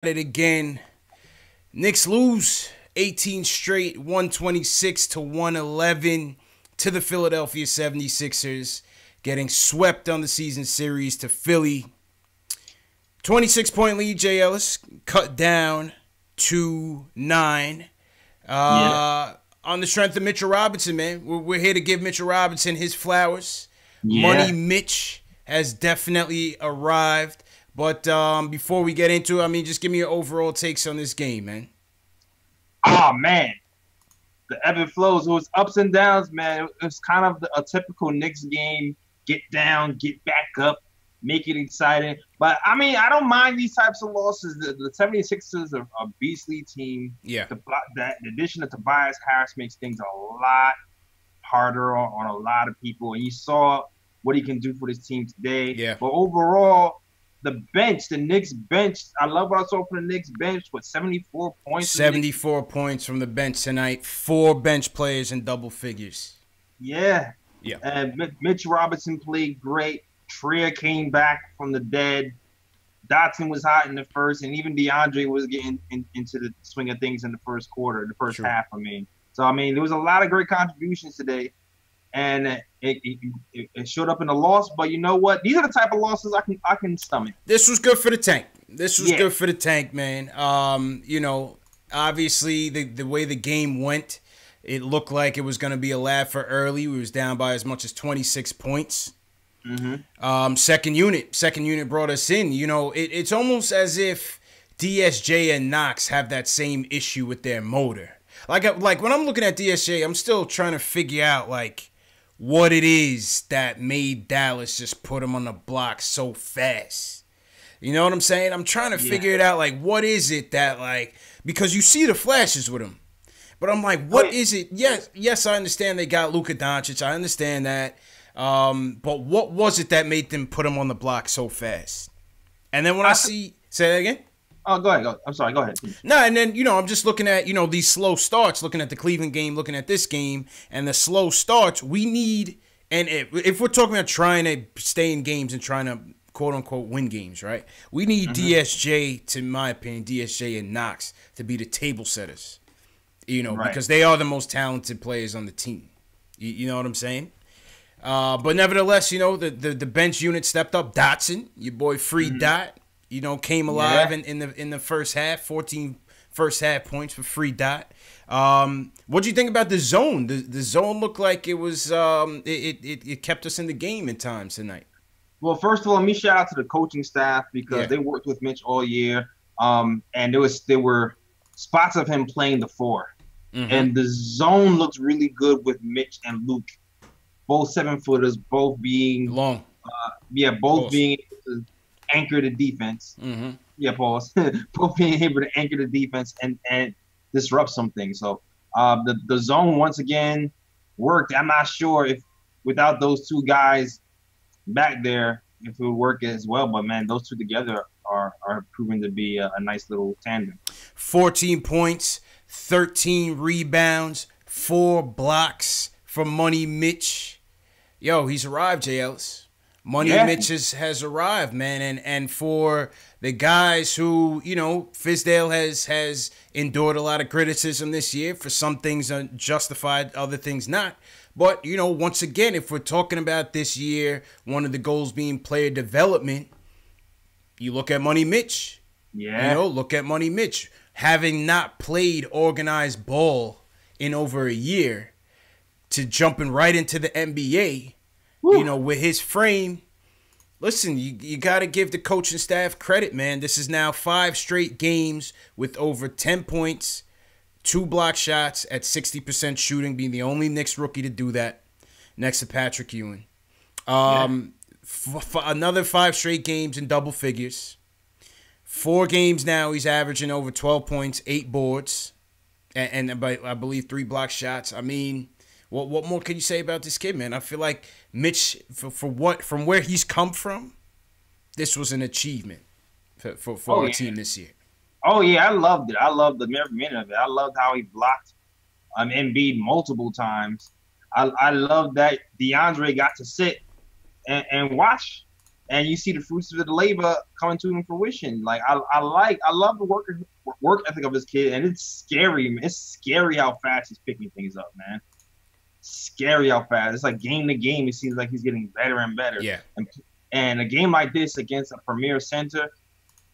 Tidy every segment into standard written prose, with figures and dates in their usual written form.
it again. Knicks lose 18 straight, 126 to 111 to the Philadelphia 76ers, getting swept on the season series to Philly. 26-point lead, Jay Ellis, cut down to 9. On the strength of Mitchell Robinson, man. We're here to give Mitchell Robinson his flowers. Money Mitch has definitely arrived. But before we get into it, just give me your overall takes on this game, man. Oh, man. The ebb and flows. It was ups and downs, man. It was kind of a typical Knicks game. Get down, get back up, make it exciting. But, I don't mind these types of losses. The 76ers are a beastly team. Yeah. The addition of Tobias Harris makes things a lot harder on a lot of people. And you saw what he can do for this team today. Yeah. But overall, the Knicks bench, I love what I saw from the Knicks bench with 74 points. 74 points from the bench tonight. 4 bench players in double figures. Yeah. Yeah. And Mitch Robinson played great. Trier came back from the dead. Dotson was hot in the first, and even DeAndre was getting into the swing of things in the first quarter, the first half, So, there was a lot of great contributions today. And it showed up in the loss, but you know what? These are the type of losses I can stomach. This was good for the tank. Good for the tank, man. Obviously the way the game went, it looked like it was going to be a laugh for early. We was down by as much as 26 points. Mm-hmm. Second unit brought us in. It's almost as if DSJ and Knox have that same issue with their motor. Like when I'm looking at DSJ, I'm still trying to figure out what it is that made Dallas just put him on the block so fast. You know what I'm saying? I'm trying to figure it out. What is it that, because you see the flashes with him. But I'm like, what is it? Yes, I understand they got Luka Doncic. I understand that. But what was it that made them put him on the block so fast? And then when I see... Say that again? Oh, go ahead. I'm sorry. Go ahead. No, and then, I'm just looking at, these slow starts, looking at the Cleveland game, looking at this game, and the slow starts, we need, and if we're talking about trying to stay in games and trying to, quote-unquote, win games, right? We need DSJ, to my opinion, DSJ and Knox to be the table setters, because they are the most talented players on the team. You know what I'm saying? But nevertheless, the bench unit stepped up. Dotson, your boy Free Dot. Came alive in the first half. 14 first half points for Free Dot. What do you think about the zone? The zone looked like it was it kept us in the game in times tonight. Well, first of all, let me shout out to the coaching staff because they worked with Mitch all year. And there were spots of him playing the 4. And the zone looks really good with Mitch and Luke. Both 7-footers, both being long. Both being able to anchor the defense. Pause. Both being able to anchor the defense and disrupt something. So the zone once again worked. I'm not sure if without those two guys back there if it would work as well. But man, those two together are proving to be a nice little tandem. 14 points, 13 rebounds, 4 blocks from Money Mitch. Yo, he's arrived, J. Ellis. Money Mitch has arrived, man. And for the guys who, Fizdale has endured a lot of criticism this year. For some things are justified, other things not. But, once again, if we're talking about this year, one of the goals being player development, you look at Money Mitch. Yeah. Look at Money Mitch. Having not played organized ball in over a year, to jumping right into the NBA, with his frame. Listen, you got to give the coaching staff credit, man. This is now 5 straight games with over 10 points, 2 block shots at 60% shooting, being the only Knicks rookie to do that, next to Patrick Ewing. Another 5 straight games in double figures. 4 games now, he's averaging over 12 points, 8 boards, and I believe 3 block shots. What more can you say about this kid, man? I feel like Mitch, from where he's come from, this was an achievement for our team this year. Oh, yeah, I loved it. I loved every minute of it. I loved how he blocked Embiid multiple times. I loved that DeAndre got to sit and watch and you see the fruits of the labor coming to fruition. Like I love the work ethic of this kid, and it's scary. It's scary how fast he's picking things up, man. Scary how fast. It's like game to game. It seems like he's getting better and better. Yeah. And a game like this against a premier center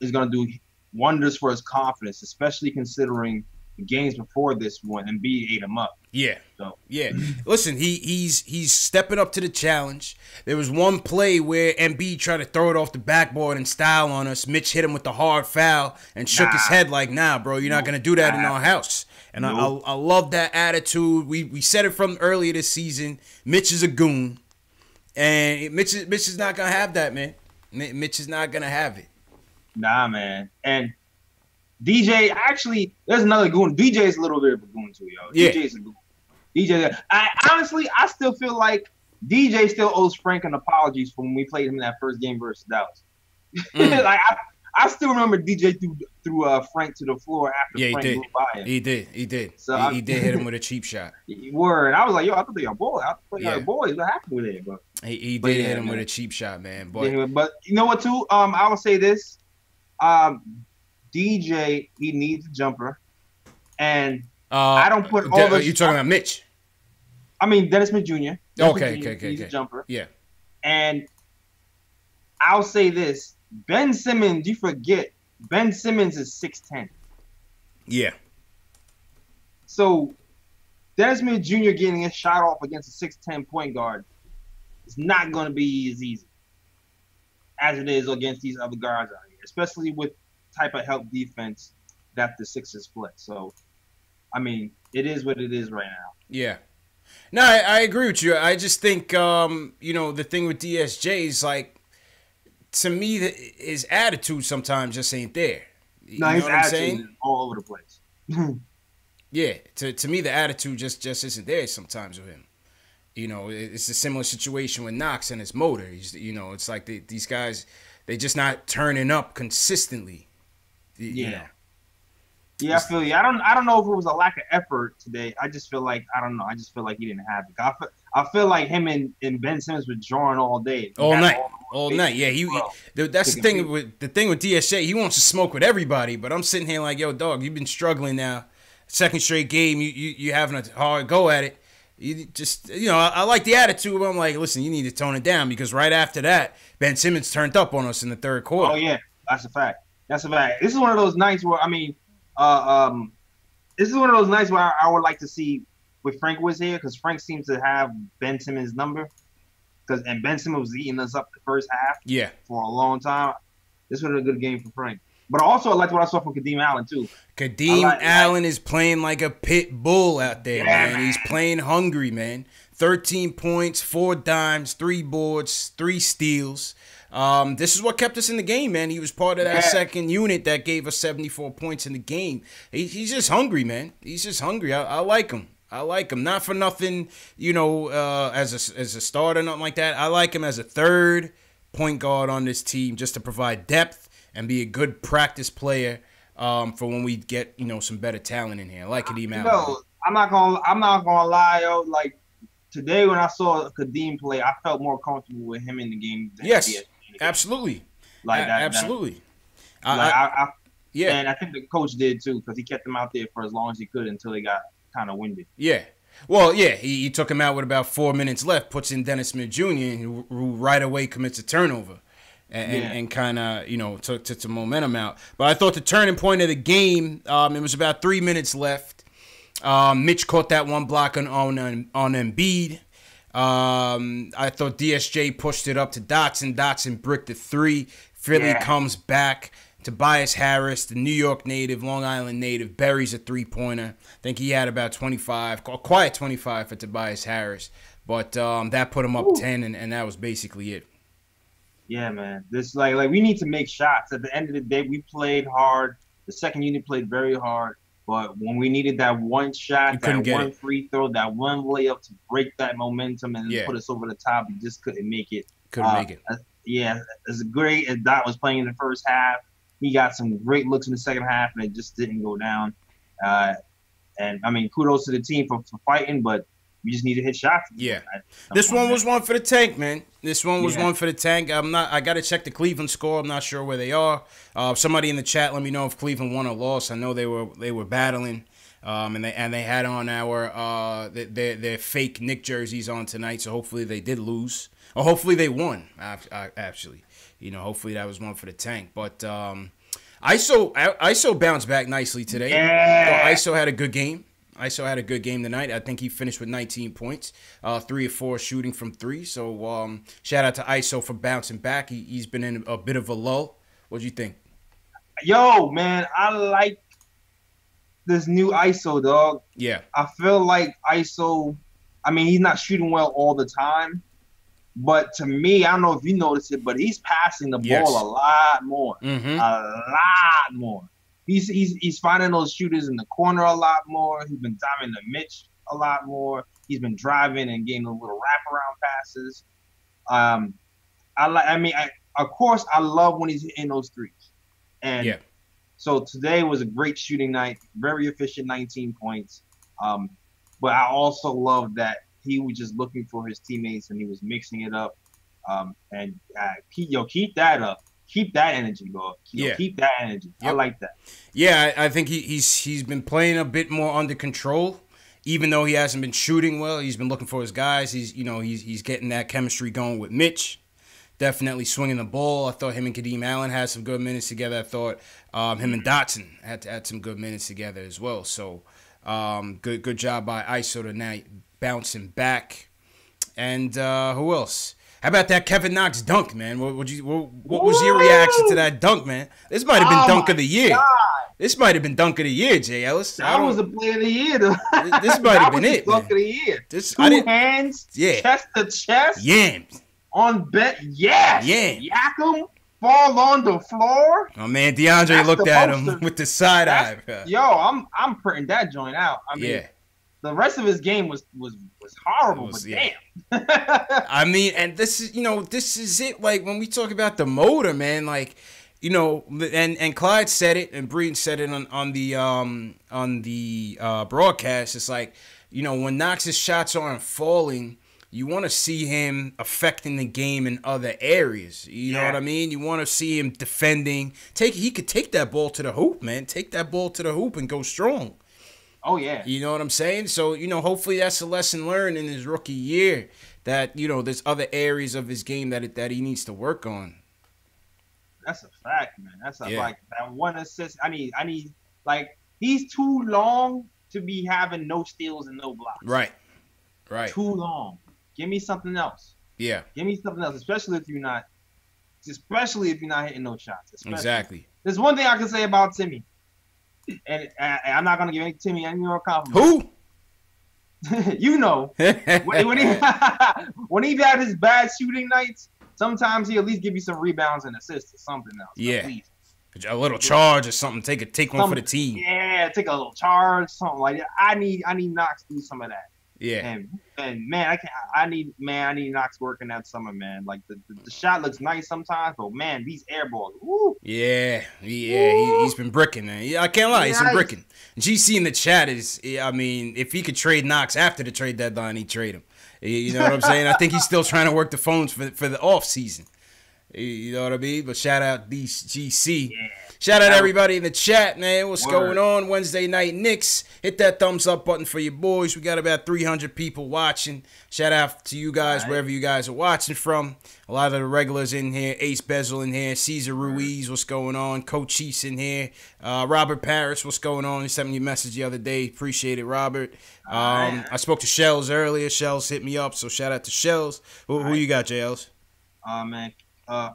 is going to do wonders for his confidence, especially considering the games before this one, and Embiid ate him up. Yeah. So. Yeah. Listen, he's stepping up to the challenge. There was one play where Embiid tried to throw it off the backboard and style on us. Mitch hit him with the hard foul and shook his head like, nah, bro, you're not going to do that in our house. And I love that attitude. We said it from earlier this season. Mitch is a goon. And Mitch is not going to have that, man. Mitch is not going to have it. Nah, man. And DJ, actually, there's another goon. DJ's a little bit of a goon too, yo. Yeah. DJ's a goon. DJ, I still feel like DJ still owes Frank an apologies for when we played him in that first game versus Dallas. Like I still remember DJ threw Frank to the floor after Frank moved by him. He did. So he did hit him with a cheap shot. Word. I was like, yo, I thought they were boys. I thought they were boys. What happened with it? But he did hit him with a cheap shot, man. But you know what, too? I will say this. DJ, he needs a jumper, and I don't put all the. You talking about Mitch? I mean Dennis Smith Jr. Okay. Needs a jumper. Yeah, and I'll say this: Ben Simmons. You forget Ben Simmons is 6'10". Yeah. So Dennis Smith Jr. getting a shot off against a 6'10" point guard is not going to be as easy as it is against these other guards out here, especially with type of help defense that the Sixers play. So, I mean, it is what it is right now. Yeah. No, I agree with you. I just think, the thing with DSJ is, like, to me, his attitude sometimes just ain't there. No, his attitude is all over the place. Yeah. To me, the attitude just isn't there sometimes with him. You know, it's a similar situation with Knox and his motor. It's like these guys, they just not turning up consistently. You know. Yeah, I feel you. I don't know if it was a lack of effort today. I just feel like I don't know. I just feel like he didn't have it. I feel like him and Ben Simmons were drawing all day, all night. Yeah, that's the thing with DSJ. He wants to smoke with everybody, but I'm sitting here like, yo, dog, you've been struggling now. Second straight game, you having a hard go at it. You just, I like the attitude, but I'm like, listen, you need to tone it down because right after that, Ben Simmons turned up on us in the third quarter. Oh yeah, that's a fact. This is one of those nights where this is one of those nights where I would like to see if Frank was here because Frank seems to have Ben Simmons' number and Ben Simmons was eating us up the first half. Yeah, for a long time. This was a good game for Frank. But also, I liked what I saw from Kadeem Allen, too. Kadeem Allen is playing like a pit bull out there, man. He's playing hungry, man. 13 points, 4 dimes, 3 boards, 3 steals. This is what kept us in the game, man. He was part of that second unit that gave us 74 points in the game. He's just hungry, man. He's just hungry. I like him. Not for nothing, as a starter, nothing like that. I like him as a third point guard on this team just to provide depth and be a good practice player for when we get, some better talent in here. I like Kadeem Allen. No, I'm not gonna lie, yo. Like today when I saw Kadeem play, I felt more comfortable with him in the game than yes, absolutely. Like that. Absolutely. And I think the coach did too, because he kept him out there for as long as he could until they got kind of winded. Yeah. Well, yeah, he took him out with about 4 minutes left, puts in Dennis Smith Jr., who right away commits a turnover. And kind of, took some momentum out. But I thought the turning point of the game, it was about 3 minutes left. Mitch caught that one block on Embiid. I thought DSJ pushed it up to Dotson. Dotson bricked the 3. Philly comes back. Tobias Harris, the New York native, Long Island native, buries a 3-pointer. I think he had about 25, a quiet 25 for Tobias Harris. But that put him up 10, and that was basically it. Yeah, man. This like we need to make shots. At the end of the day, we played hard. The second unit played very hard. But when we needed that one shot, that one free throw, that one layup to break that momentum and put us over the top, we just couldn't make it. Yeah, as great as Dot was playing in the first half, he got some great looks in the second half, and it just didn't go down. And I mean, kudos to the team for fighting, but We just need to hit shots. Yeah. This one was one for the tank, man. This one was one for the tank. I got to check the Cleveland score. I'm not sure where they are. Somebody in the chat, let me know if Cleveland won or lost. I know they were battling. And they had on their fake Knicks jerseys on tonight, so hopefully they did lose. Or hopefully they won, actually. Hopefully that was one for the tank. But ISO bounced back nicely today. Yeah. ISO had a good game. ISO had a good game tonight. I think he finished with 19 points, 3 or 4 shooting from 3. So shout out to ISO for bouncing back. He's been in a bit of a lull. What do you think? Yo, man, I like this new ISO, dog. Yeah. I feel like ISO, I mean, he's not shooting well all the time. But to me, I don't know if you noticed it, but he's passing the ball a lot more. Mm-hmm. A lot more. He's finding those shooters in the corner a lot more. He's been diving to Mitch a lot more. He's been driving and getting those little wraparound passes. Of course, I love when he's hitting those threes. And so today was a great shooting night, very efficient, 19 points. But I also love that he was just looking for his teammates and he was mixing it up. Keep that up. Keep that energy, bro. Keep that energy. Yep. I like that. Yeah, I think he's been playing a bit more under control, even though he hasn't been shooting well. He's been looking for his guys. He's getting that chemistry going with Mitch. Definitely swinging the ball. I thought him and Kadeem Allen had some good minutes together. I thought him and Dotson had some good minutes together as well. So good job by ISO tonight, bouncing back. And who else? How about that Kevin Knox dunk, man? What was your reaction to that dunk, man? This might have been dunk of the year. God. This might have been dunk of the year, Jay Ellis. That was the play of the year, though. This might have been it, dunk man. Of the year. Two hands, chest to chest. Yams. On bet, yes. Yak him, fall on the floor. Oh man, DeAndre looked at him with the side eye. Yo, I'm printing that joint out. I mean, the rest of his game was horrible, but damn. I mean, and this is it. Like when we talk about the motor, man, like and Clyde said it, and Breeden said it on the broadcast. It's like when Knox's shots aren't falling, you want to see him affecting the game in other areas. You know what I mean? You want to see him defending. He could take that ball to the hoop, man. Take that ball to the hoop and go strong. Oh, yeah. You know what I'm saying? So, hopefully that's a lesson learned in his rookie year that, there's other areas of his game that he needs to work on. That's a fact, man. That's like that one assist. I need like he's too long to be having no steals and no blocks. Right. Too long. Give me something else. Yeah. Give me something else, especially if you're not hitting those shots. Exactly. There's one thing I can say about Timmy, and I'm not gonna give Timmy any more compliments. Who? when he had his bad shooting nights, sometimes he at least give you some rebounds and assists or something else. Yeah. A little charge or something. Take one for the team. Yeah, take a little charge, something like that. I need Knox to do some of that. Yeah. And man, I need Knox working that summer, man. Like the shot looks nice sometimes, but man, these air balls. Woo. Yeah. He's been bricking, man. I can't lie, he's been bricking. GC in the chat is, I mean, if he could trade Knox after the trade deadline, he'd trade him. You know what I'm saying? I think he's still trying to work the phones for the off season. You know what I mean? But shout out DGC. Yeah. Shout out everybody in the chat, man. What's going on? Wednesday night Knicks. Hit that thumbs up button for your boys. We got about 300 people watching. Shout out to you guys wherever you guys are watching from. A lot of the regulars in here. Ace Bezel in here. Cesar Ruiz, what's going on? Coach Cheese in here. Robert Parrish, what's going on? He sent me a message the other day. Appreciate it, Robert. I spoke to Shells earlier. Shells hit me up, so shout out to Shells. Who you got, JLs? Man.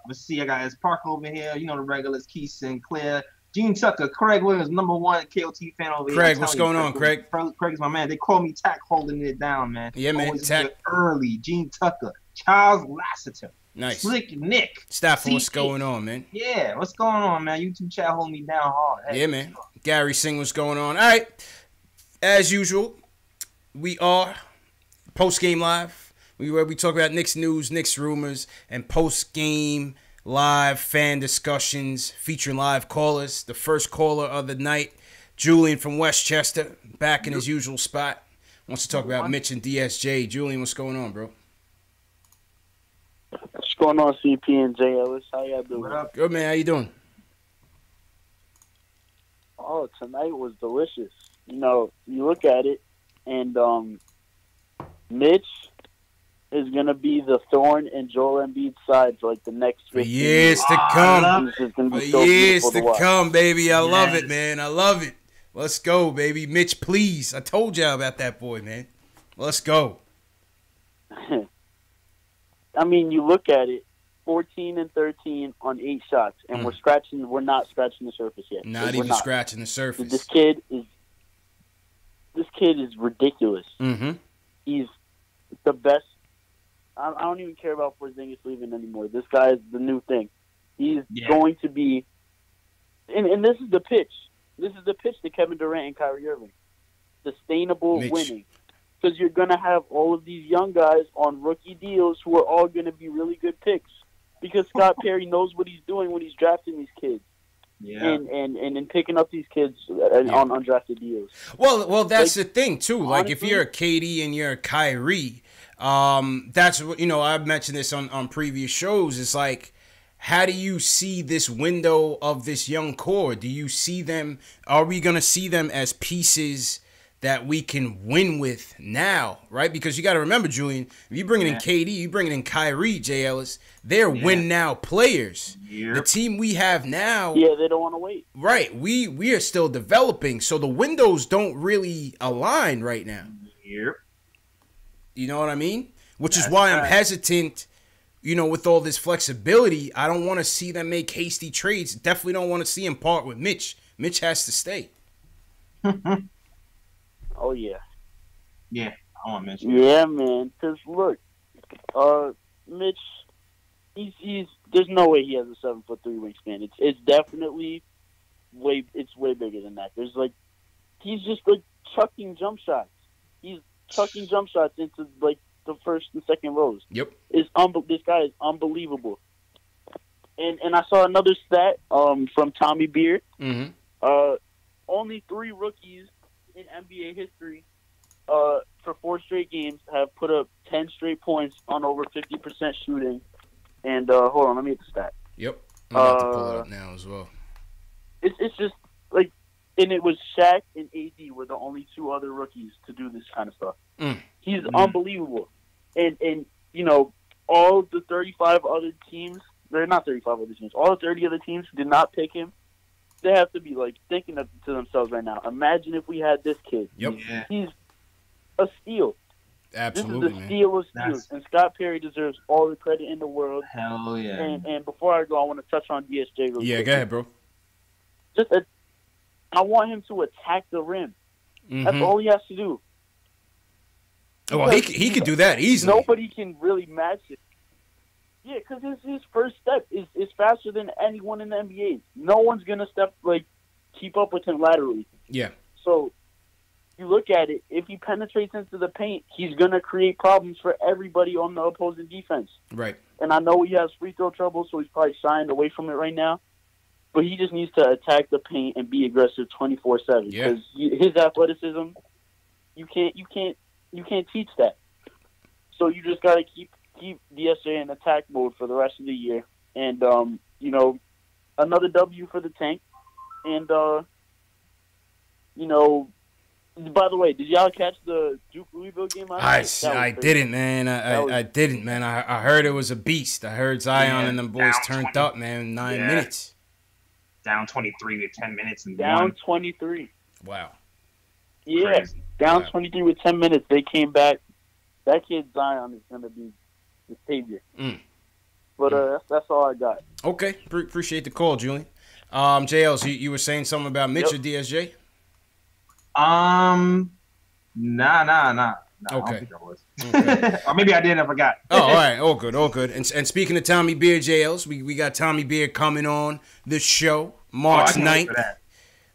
Let's see, I got his Park over here. The regulars, Keith Sinclair, Gene Tucker, Craig Williams, #1 KOT fan over here. Craig, what's going on, Craig? Craig's my man. They call me Tack holding it down, man. Yeah, man. Tack early. Gene Tucker, Charles Lassiter, nice. Slick Nick. Stafford, what's going on, man? Yeah, what's going on, man? YouTube chat holding me down hard. Hey, yeah, man. Gary Singh, what's going on? All right, as usual, we are post-game live. Where we talk about Knicks news, Knicks rumors, and post-game live fan discussions featuring live callers. The first caller of the night, Julian from Westchester, back in his usual spot. Wants to talk about Mitch and DSJ. Julian, what's going on, bro? What's going on, CP and J. Ellis? How y'all doing? What up? Good, man. How you doing? Oh, tonight was delicious. You know, you look at it, and Mitch is going to be the thorn in Joel Embiid's side for like the next 15 years to come. For years to come, baby. I love Yes. it, man. I love it. Let's go, baby. Mitch, please. I told y'all about that boy, man. Let's go. I mean, you look at it, 14 and 13 on 8 shots, and we're not scratching the surface yet. Not even scratching the surface. This kid is ridiculous. Mm-hmm. He's the best. I don't even care about Porzingis leaving anymore. This guy is the new thing. He's going to be, and this is the pitch. This is the pitch to Kevin Durant and Kyrie Irving. Sustainable winning. Because you're going to have all of these young guys on rookie deals who are all going to be really good picks. Because Scott Perry knows what he's doing when he's drafting these kids. Yeah. And picking up these kids on undrafted deals. Well, that's the thing, too. Like, honestly, if you're a KD and you're a Kyrie, that's what, I've mentioned this on previous shows. It's like, how do you see this window of this young core? Do you see them? Are we going to see them as pieces that we can win with now, right? Because you got to remember, Julian, if you're bringing in KD, you're bringing in Kyrie, J. Ellis, they're win now players. Yep. The team we have now, they don't want to wait. Right, we are still developing, so the windows don't really align right now. Yep. You know what I mean? Which is why I'm hesitant. With all this flexibility, I don't want to see them make hasty trades. Definitely don't want to see him part with Mitch. Mitch has to stay. Oh, yeah. Yeah, I want Mitch. Yeah, man. Because, look, Mitch, he's there's no way he has a 7'3" wingspan. It's definitely way bigger than that. There's, like, he's just, like, chucking jump shots. He's chucking jump shots into, like, the first and second rows. Yep. This guy is unbelievable. And I saw another stat from Tommy Beard. Mm-hmm. Only 3 rookies in NBA history for 4 straight games have put up 10 straight points on over 50% shooting. And hold on, let me get the stat. Yep. I'm about to pull it up now as well. It's just like, and it was Shaq and AD were the only 2 other rookies to do this kind of stuff. He's unbelievable. And all the 35 other teams, they're not 35 other teams, all the 30 other teams did not pick him. They have to be, like, thinking to themselves right now, imagine if we had this kid. Yep. Yeah. He's a steal. Absolutely, this is the steal of steals. And Scott Perry deserves all the credit in the world. Hell yeah. And before I go, I want to touch on DSJ real quick. Yeah, go ahead, bro. I want him to attack the rim. Mm-hmm. That's all he has to do. Oh, well, he could do that easily. Nobody can really match it. Yeah, because his first step is faster than anyone in the NBA. No one's going to keep up with him laterally. Yeah. So, you look at it, if he penetrates into the paint, he's going to create problems for everybody on the opposing defense. Right. And I know he has free throw trouble, so he's probably shying away from it right now. But he just needs to attack the paint and be aggressive 24/7. Yeah. Because his athleticism, you can't teach that. So you just got to keep DSJ in attack mode for the rest of the year. And, another W for the tank. And, by the way, did y'all catch the Duke Louisville game last night? I didn't, man. I didn't, man. I heard it was a beast. I heard Zion and them boys turned up, man, in 9 minutes. Down 23 with 10 minutes and down 23. Wow. Yeah, crazy. Down 23 with 10 minutes. They came back. That kid Zion is going to be the savior. But that's all I got. Okay. Appreciate the call, Julian. JL, so you were saying something about Mitch or DSJ? Nah. Okay. I don't think I was. Okay. Or maybe I did and I forgot. Oh, all right. All good. And speaking of Tommy Beard, JLs, we got Tommy Beard coming on the show March 9th.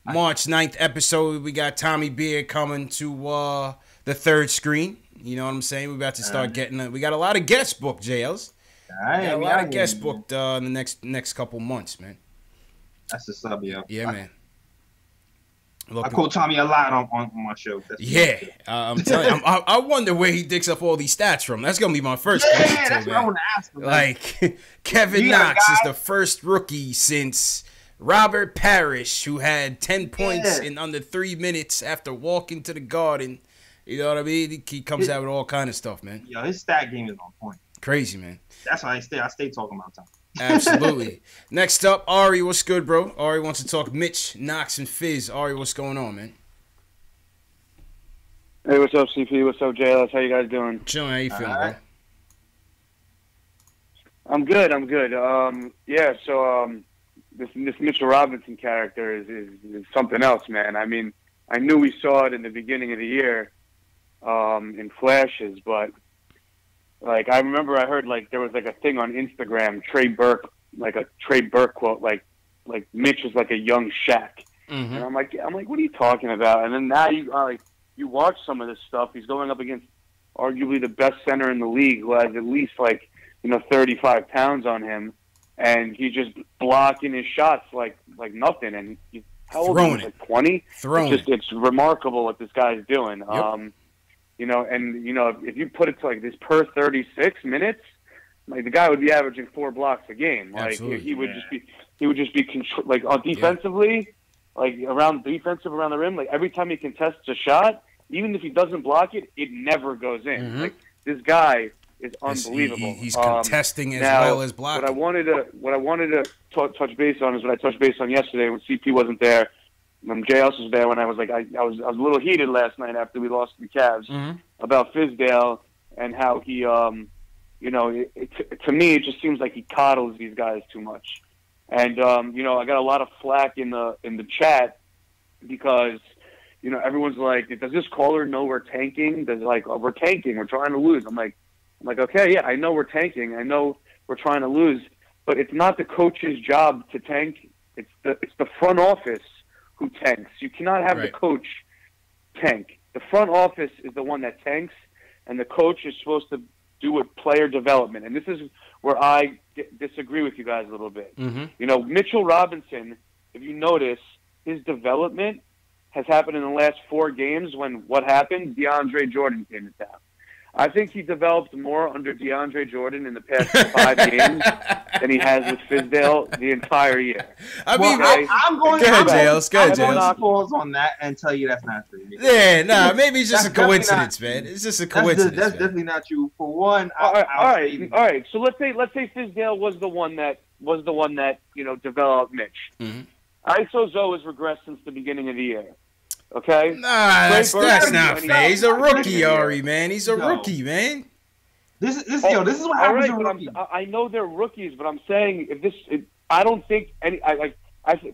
March 9th episode, we got Tommy Beard coming to the third screen. You know what I'm saying? We're about to start getting we got a lot of guests booked, JLs. We got a lot of guests booked in the next couple months, man. That's the sub, yo. Yeah, man. I quote Tommy a lot on my show. I'm telling you, I wonder where he digs up all these stats from. That's gonna be my first question. Yeah, that's what I want to ask him. Like Kevin Knox is the first rookie since Robert Parrish, who had 10 points in under 3 minutes after walking to the Garden. You know what I mean? He comes out with all kind of stuff, man. Yo, his stat game is on point. Crazy, man. That's why I stay talking about Tommy. Absolutely. Next up, Ari, what's good, bro? Ari wants to talk Mitch, Knox, and Fizz. Ari, what's going on, man? Hey, what's up, CP? What's up, JLS? How you guys doing? Chilling. How you feeling, bro? I'm good. This Mitchell Robinson character is something else, man. I mean, I knew we saw it in the beginning of the year in flashes, but like I remember I heard like there was like a thing on Instagram, Trey Burke quote, like Mitch is like a young Shaq. Mm-hmm. And I'm like, what are you talking about? And then now you watch some of this stuff. He's going up against arguably the best center in the league, who has at least 35 pounds on him, and he's just blocking his shots like nothing. And how old is he? Like 20? It's remarkable what this guy's doing. Yep. If you put it to like this per 36 minutes, like the guy would be averaging 4 blocks a game. Like Absolutely. he would just be defensively, around the rim. Like every time he contests a shot, even if he doesn't block it, it never goes in. Mm-hmm. Like this guy is unbelievable. He's contesting as well as blocking. What I wanted to touch base on is what I touched base on yesterday when CP wasn't there. JLS was there when I was a little heated last night after we lost to the Cavs about Fizdale and how he, to me it just seems like he coddles these guys too much. And I got a lot of flack in the chat because everyone's like, does this caller know we're tanking? We're tanking, we're trying to lose. I'm like, okay, yeah, I know we're tanking, I know we're trying to lose, but it's not the coach's job to tank. It's the front office who tanks. You cannot have the coach tank. The front office is the one that tanks, and the coach is supposed to do with player development. And this is where I disagree with you guys a little bit. Mm-hmm. Mitchell Robinson, if you notice, his development has happened in the last 4 games when what happened? DeAndre Jordan came to town. I think he developed more under DeAndre Jordan in the past 5 games than he has with Fizdale the entire year. I'm going to pause on that and tell you that's not true. Yeah, maybe it's just a coincidence, man. It's just a coincidence. That's definitely not true. For one, all right. So let's say Fizdale was the one that developed Mitch. Mm-hmm. ISO Zoe has regressed since the beginning of the year. Okay. Nah, that's not fair. He's a rookie, Ari, man. He's a rookie, man. This is what happens to rookies. I know they're rookies, but I'm saying I don't think any. All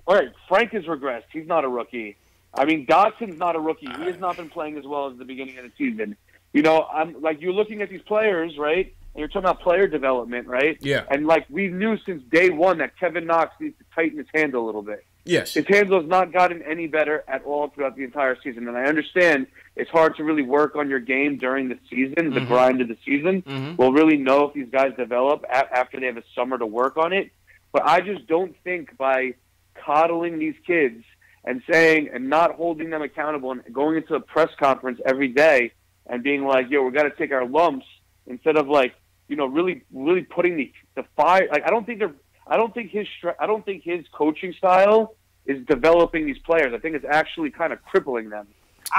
right, Frank has regressed. He's not a rookie. I mean, Dodson's not a rookie. He has not been playing as well as the beginning of the season. I'm you're looking at these players, right? And you're talking about player development, right? Yeah. And we knew since day one that Kevin Knox needs to tighten his handle a little bit. Yes. His handle has not gotten any better at all throughout the entire season. And I understand it's hard to really work on your game during the season, the grind of the season. Mm-hmm. We'll really know if these guys develop after they have a summer to work on it. But I just don't think by coddling these kids and saying and not holding them accountable and going into a press conference every day and being like, we've got to take our lumps instead of really putting the fire. I don't think his coaching style is developing these players. I think it's actually kind of crippling them.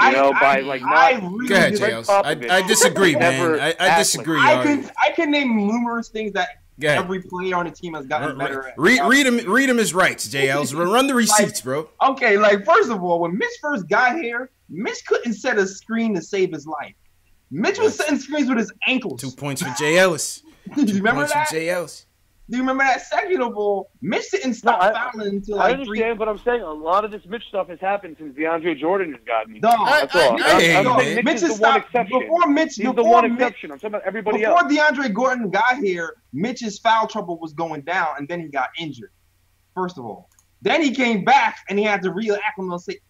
Go ahead, JLS. I disagree, man. I disagree. I can name numerous things that every player on the team has gotten better at. Read him his rights, JLS. Run the receipts, bro. Okay, first of all, when Mitch first got here, Mitch couldn't set a screen to save his life. Mitch was setting screens with his ankles. 2 points for JLS. Do you remember that? For JLS. Do you remember that? Second of all, Mitch didn't stop fouling until I understand, but I'm saying a lot of this Mitch stuff has happened since DeAndre Jordan has gotten. No, that's all. Mitch is the one exception. Before Mitch, he's the one exception. I'm talking about everybody else. Before DeAndre Gordon got here, Mitch's foul trouble was going down, and then he got injured. First of all, then he came back and he had to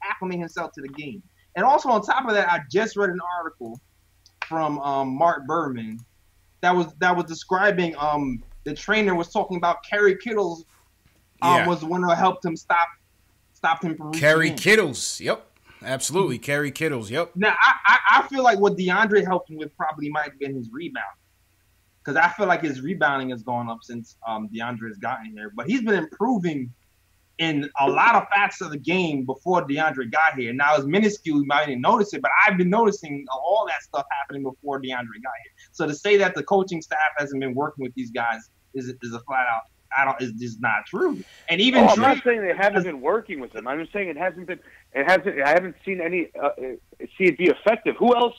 acclimate himself to the game. And also on top of that, I just read an article from Mark Berman that was describing the trainer was talking about Kerry Kittles was the one who helped him stop him from reaching Kerry Kittles, yep. Absolutely. Kerry Kittles. Yep. Now, I feel like what DeAndre helped him with probably might have been his rebound. Because I feel like his rebounding has gone up since DeAndre has gotten here. But he's been improving in a lot of facets of the game before DeAndre got here. Now, it's minuscule. You might didn't notice it, but I've been noticing all that stuff happening before DeAndre got here. So to say that the coaching staff hasn't been working with these guys is a flat out is just not true. And even I'm not saying they haven't been working with him. I'm just saying I haven't seen see it be effective. Who else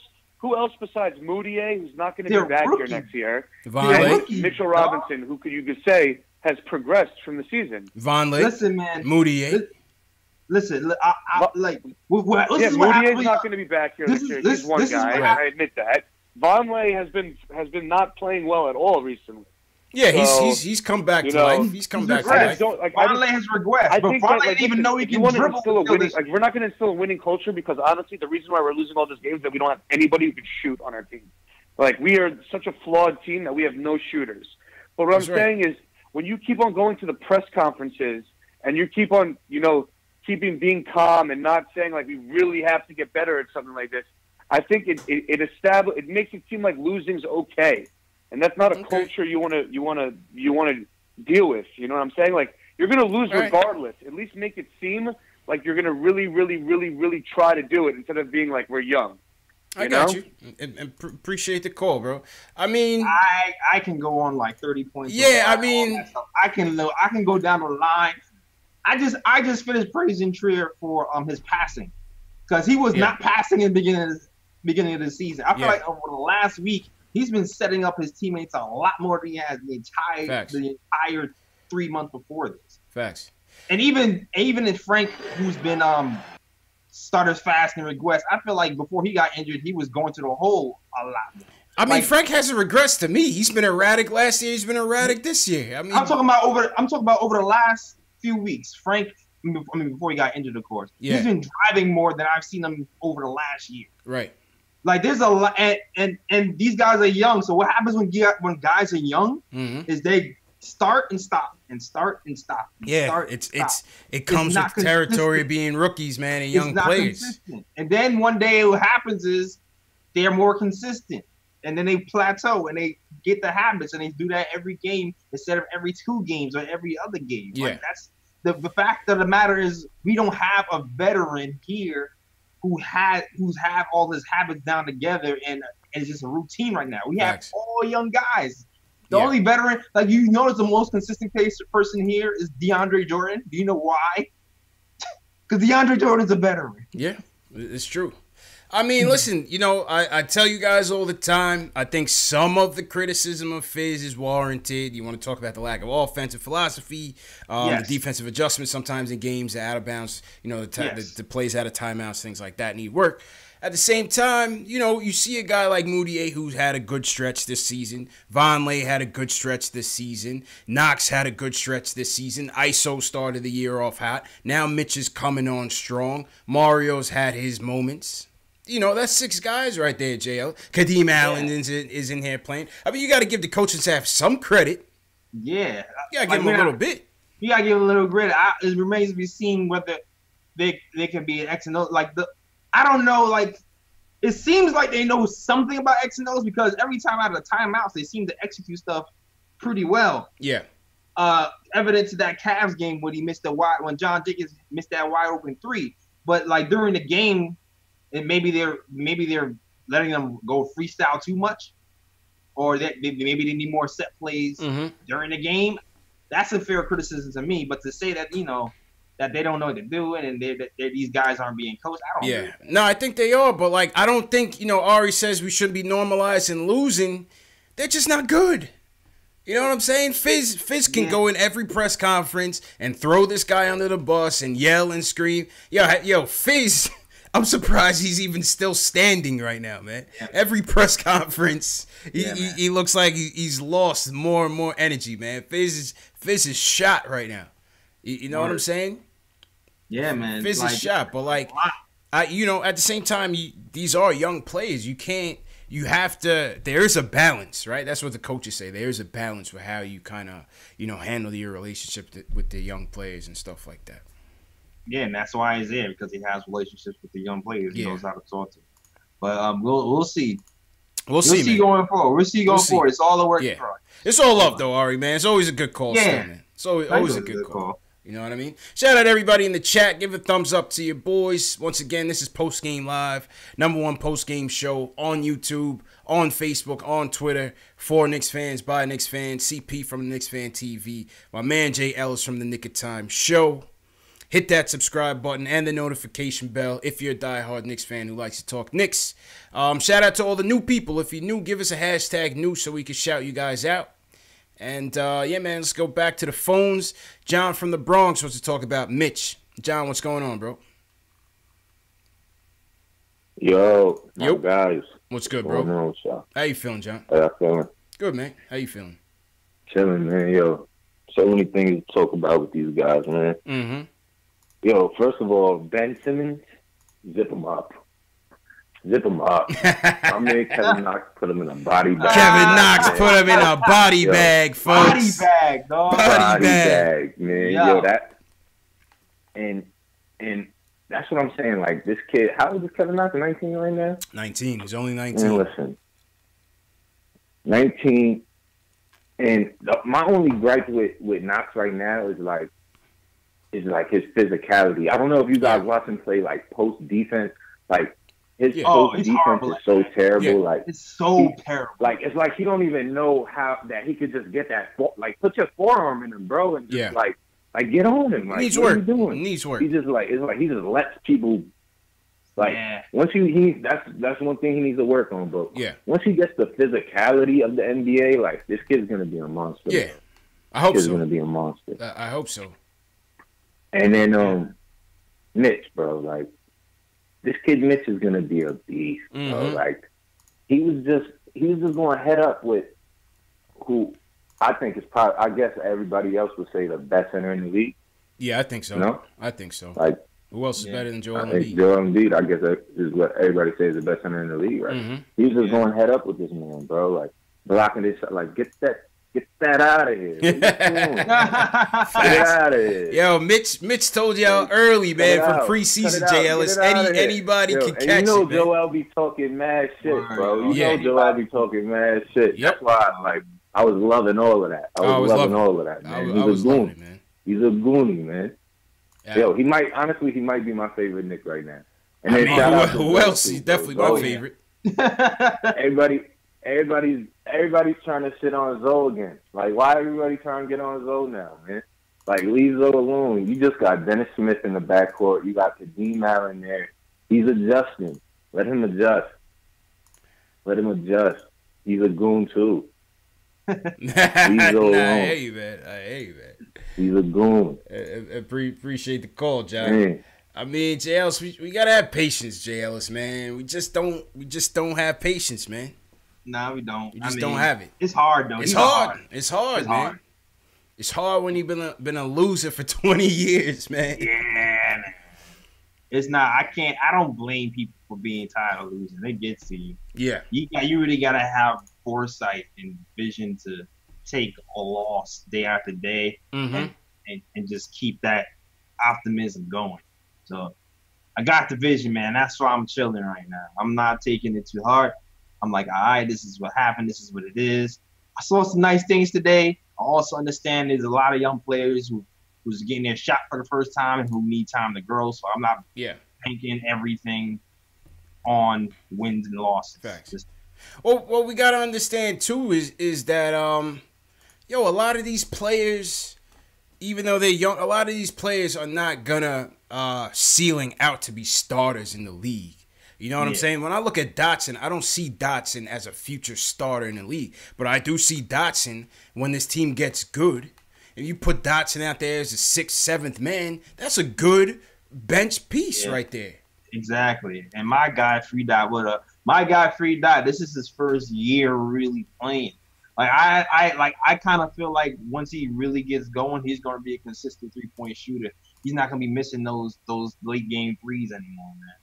besides Moutier, who's not going to be back here next year? Vonleh. Mitchell Robinson, who you could say has progressed from the season. Vonleh. Listen, man. Moutier. Listen, Moutier's not going to be back here next year. He's one guy. I admit that. Vonleh has been not playing well at all recently. Yeah, he's come back to life. He's come back to life. Vonleh has regressed, but Vonleh didn't even know he can dribble. We're not going to instill a winning culture because honestly, the reason why we're losing all these games is that we don't have anybody who can shoot on our team. Like, we are such a flawed team that we have no shooters. But what I'm saying is, when you keep on going to the press conferences and you keep on, being calm and not saying like we really have to get better at something like this, I think it makes it seem like losing's okay. And that's not a culture you want to deal with. You know what I'm saying? Like, you're going to lose regardless. At least make it seem like you're going to really, really, really, really try to do it instead of being like we're young. I got you. And appreciate the call, bro. I mean, I can go on like 30 points. Yeah, I mean, I can go down the line. I just finished praising Trier for his passing because he was not passing in the beginning of the season. I feel like over the last week, he's been setting up his teammates a lot more than he has the entire 3 months before this. Facts. And even if Frank, who's been starters fast and regressed, I feel like before he got injured, he was going to the hole a lot more. I mean, Frank hasn't regressed to me. He's been erratic last year. He's been erratic this year. I mean, I'm talking about over the last few weeks. Frank, before he got injured, of course, he's been driving more than I've seen him over the last year. Right. Like, there's a lot, and these guys are young. So what happens when guys are young is they start and stop and start and stop. It comes with territory of being rookies, man, and young players. Consistent. And then one day what happens is they're more consistent, and then they plateau and they get the habits, and they do that every game instead of every 2 games or every other game. Yeah. Like, that's the fact of the matter is we don't have a veteran here who's have all his habits down together, and it's just a routine right now. We have all young guys. The only veteran, like, you notice the most consistent person here is DeAndre Jordan. Do you know why? Because DeAndre Jordan's a veteran. Yeah, it's true. I mean, listen, I tell you guys all the time, I think some of the criticism of Fizz is warranted. You want to talk about the lack of offensive philosophy, the defensive adjustments sometimes in games, the out of bounds, the plays out of timeouts, things like that need work. At the same time, you see a guy like Moutier who's had a good stretch this season. Vonleh had a good stretch this season. Knox had a good stretch this season. ISO started the year off hot. Now Mitch is coming on strong. Mario's had his moments. That's 6 guys right there, JL. Kadeem Allen is in here playing. I mean, you got to give the coaching staff some credit. Yeah. You got to give them a little bit. You got to give them a little credit. It remains to be seen whether they can be an X and O. I don't know. Like, it seems like they know something about X and O's because every time out of the timeouts, they seem to execute stuff pretty well. Yeah. Evidence of that Cavs game when when John Dickens missed that wide open 3. But like during the game, and maybe they're letting them go freestyle too much, or that maybe they need more set plays during the game. That's a fair criticism to me. But to say that that they don't know what they're doing and these guys aren't being coached, I don't. Yeah, no, I think they are, but like I don't think Ari says we shouldn't be normalizing losing. They're just not good. You know what I'm saying? Fizz can go in every press conference and throw this guy under the bus and yell and scream. Yo, Fizz. I'm surprised he's even still standing right now, man. Yeah. Every press conference, he looks like he's lost more and more energy, man. Fizz is shot right now. You know what I'm saying? Yeah, man. Fizz is shot, but like, at the same time, these are young players. There is a balance, right? That's what the coaches say. There is a balance with how you kind of, handle your relationship with the young players and stuff like that. Yeah, and that's why he's there, because he has relationships with the young players. He Yeah. knows how to talk to them. But we'll see. We'll see, man. Going forward. We'll see going forward. It's all a work in progress. It's all love, though, Ari, man. It's always a good call, still, man. It's always a good call. You know what I mean? Shout out to everybody in the chat. Give a thumbs up to your boys. Once again, this is Post Game Live, #1 post game show on YouTube, on Facebook, on Twitter, for Knicks fans, by Knicks fans, CP from the Knicks Fan TV, my man Jay Ellis from the Nick of Time Show. Hit that subscribe button and the notification bell if you're a diehard Knicks fan who likes to talk Knicks. Shout out to all the new people. If you're new, give us a hashtag new so we can shout you guys out. And, yeah, man, let's go back to the phones. John from the Bronx wants to talk about Mitch. John, what's going on, bro? Yo, guys. What's good, bro? What's going on with y'all? How you feeling, John? How y'all feeling? Good, man. How you feeling? Chilling, man. Yo, so many things to talk about with these guys, man. Mm-hmm. Yo, first of all, Ben Simmons, zip him up. Zip him up. I mean, Kevin Knox put him in a body bag. Kevin Knox put him in a body bag, folks. Body bag, dog. Body bag, man. Yo, that and that's what I'm saying. Like, this kid, how old is Kevin Knox? 19 right now? 19. He's only 19. Man, listen, 19. And my only gripe with Knox right now is like his physicality. I don't know if you guys watch him play like post defense, like. His post defense is so terrible. Yeah. Like, it's so terrible. Like, it's like he don't even know how that he could just get that. Like, put your forearm in him, bro, and just like get on him. Like, needs what work. Are you doing? He needs work. He just like it's like he just lets people. Like, once that's one thing he needs to work on, bro. Yeah. Once he gets the physicality of the NBA, like, this kid's gonna be a monster. Yeah, I hope so. He's gonna be a monster. I hope so. And then Mitch, bro, like. This kid Mitch is gonna be a beast. Mm-hmm. Like he was just going head up with who I think is probably, I guess everybody else would say, the best center in the league. Yeah, I think so. You know? I think so. Like, who else is better than Joel Embiid? I think Joel Embiid, I guess that is what everybody says is the best center in the league, right? Mm-hmm. He was just going head up with this man, bro. Like blocking this shot, like get that out of here. Get it out of here. Yo, Mitch told y'all early, man, from preseason, Jay Ellis. Anybody can catch it. You know man. Joel be talking mad shit, bro. You know Joel be talking mad shit. Yep. That's why I was loving all of that. I was loving all of that, man. He's a goon. Man. He's a goonie, man. Yeah. Yo, he might be my favorite Knick right now. And then who else? He's definitely my favorite. Everybody's trying to shit on Zoe again. Like, why everybody trying to get on Zoe now, man? Like, leave Zoe alone. You just got Dennis Smith in the backcourt. You got Kadeem Allen there. He's adjusting. Let him adjust. He's a goon, too. Leave Zoe alone. I hear you, man. He's a goon. Appreciate the call, John. Man. I mean, J. Ellis, we gotta have patience, J. Ellis, man. We just don't have patience, man. Nah, we don't. You just don't have it. It's hard though. It's hard, man. It's hard when you've been a loser for 20 years, man. Yeah, man. It's not. I don't blame people for being tired of losing. It gets to you. Yeah. You really gotta have foresight and vision to take a loss day after day, and just keep that optimism going. So I got the vision, man. That's why I'm chilling right now. I'm not taking it too hard. I'm like, all right, this is what happened. This is what it is. I saw some nice things today. I also understand there's a lot of young players who's getting their shot for the first time and who need time to grow. So I'm not banking everything on wins and losses. Facts. Well, we got to understand, too, is that, a lot of these players, even though they're young, a lot of these players are not going to ceiling out to be starters in the league. You know what I'm saying? When I look at Dotson, I don't see Dotson as a future starter in the league. But I do see Dotson when this team gets good. If you put Dotson out there as a 6th, 7th man, that's a good bench piece right there. Exactly. And my guy, Free Dot, this is his first year really playing. Like I kind of feel like once he really gets going, he's going to be a consistent 3-point shooter. He's not going to be missing those late game threes anymore, man.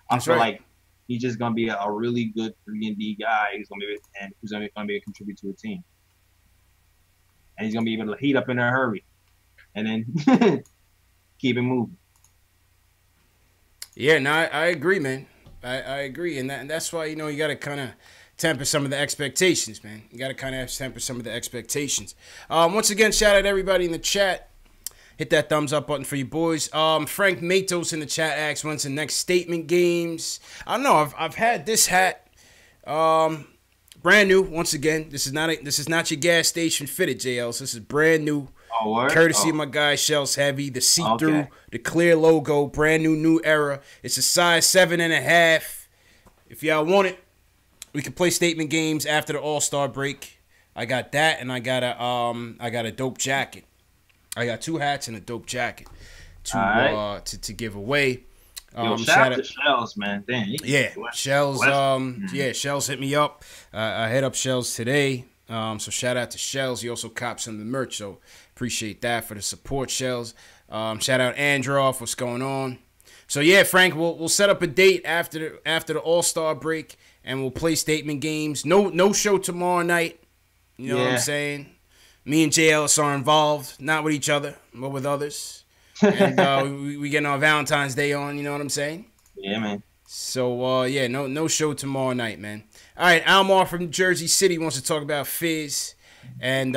I feel like he's just going to be a really good 3-and-D guy. Who's going to be a contributor to a team, and he's going to be able to heat up in a hurry, and then keep it moving. Yeah, no, I agree, man. I agree, and that's why, you know, you got to kind of temper some of the expectations, man. You got to kind of temper some of the expectations. Once again, shout out to everybody in the chat. Hit that thumbs up button for you boys. Frank Matos in the chat asks, when's the next statement games? I don't know. I've had this hat, brand new. Once again, this is not your gas station fitted, JLs. This is brand new. Courtesy of my guy Shells Heavy, the see-through, the clear logo, brand new era. It's a size 7.5. If y'all want it, we can play statement games after the All-Star break. I got that, and I got a dope jacket. I got 2 hats and a dope jacket to give away. Shout out to Shells, man. Damn, Shells. Shells hit me up. I hit up Shells today. So shout out to Shells. He also copped some of the merch, so appreciate that for the support, Shells. Shout out Androff. What's going on? So yeah, Frank, we'll set up a date after the All-Star break, and we'll play statement games. No show tomorrow night. You know what I'm saying? Me and Jay Ellis are involved, not with each other, but with others. And we getting our Valentine's Day on. You know what I'm saying? Yeah, man. So no show tomorrow night, man. All right, Almar from Jersey City wants to talk about Fizz, and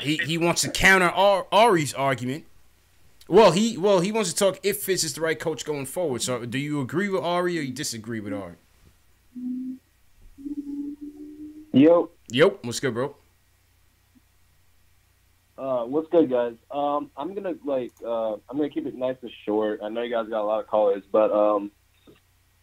he wants to counter Ari's argument. Well, he wants to talk if Fizz is the right coach going forward. So, do you agree with Ari or you disagree with Ari? Yo, what's good, bro? What's good, guys? I'm gonna keep it nice and short. I know you guys got a lot of callers, but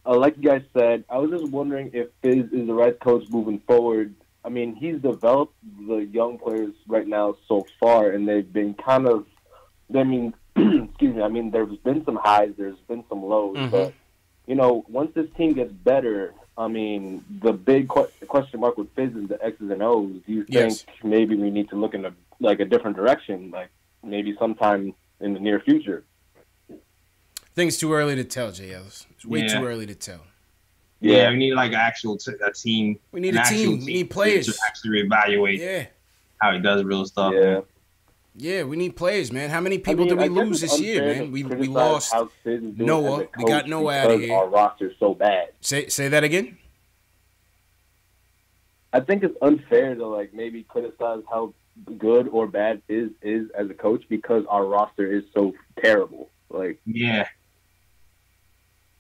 like you guys said, I was just wondering if Fizz is the right coach moving forward. I mean, he's developed the young players right now so far, and they've been kind of. I mean, excuse me. I mean, there's been some highs, there's been some lows, but you know, once this team gets better, I mean, the big question mark with Fizz is the X's and O's. Do you think maybe we need to look in a different direction, like maybe sometime in the near future? I think it's too early to tell, JLs. It's way too early to tell. Yeah, we need like a team. We need a team. We need players to actually reevaluate. How he does real stuff. Yeah. Yeah, we need players, man. How many people did we lose this year, man? We lost Noah. We got Noah out of here. Our roster's so bad. Say that again. I think it's unfair to maybe criticize how good or bad Fizz is as a coach because our roster is so terrible. Yeah.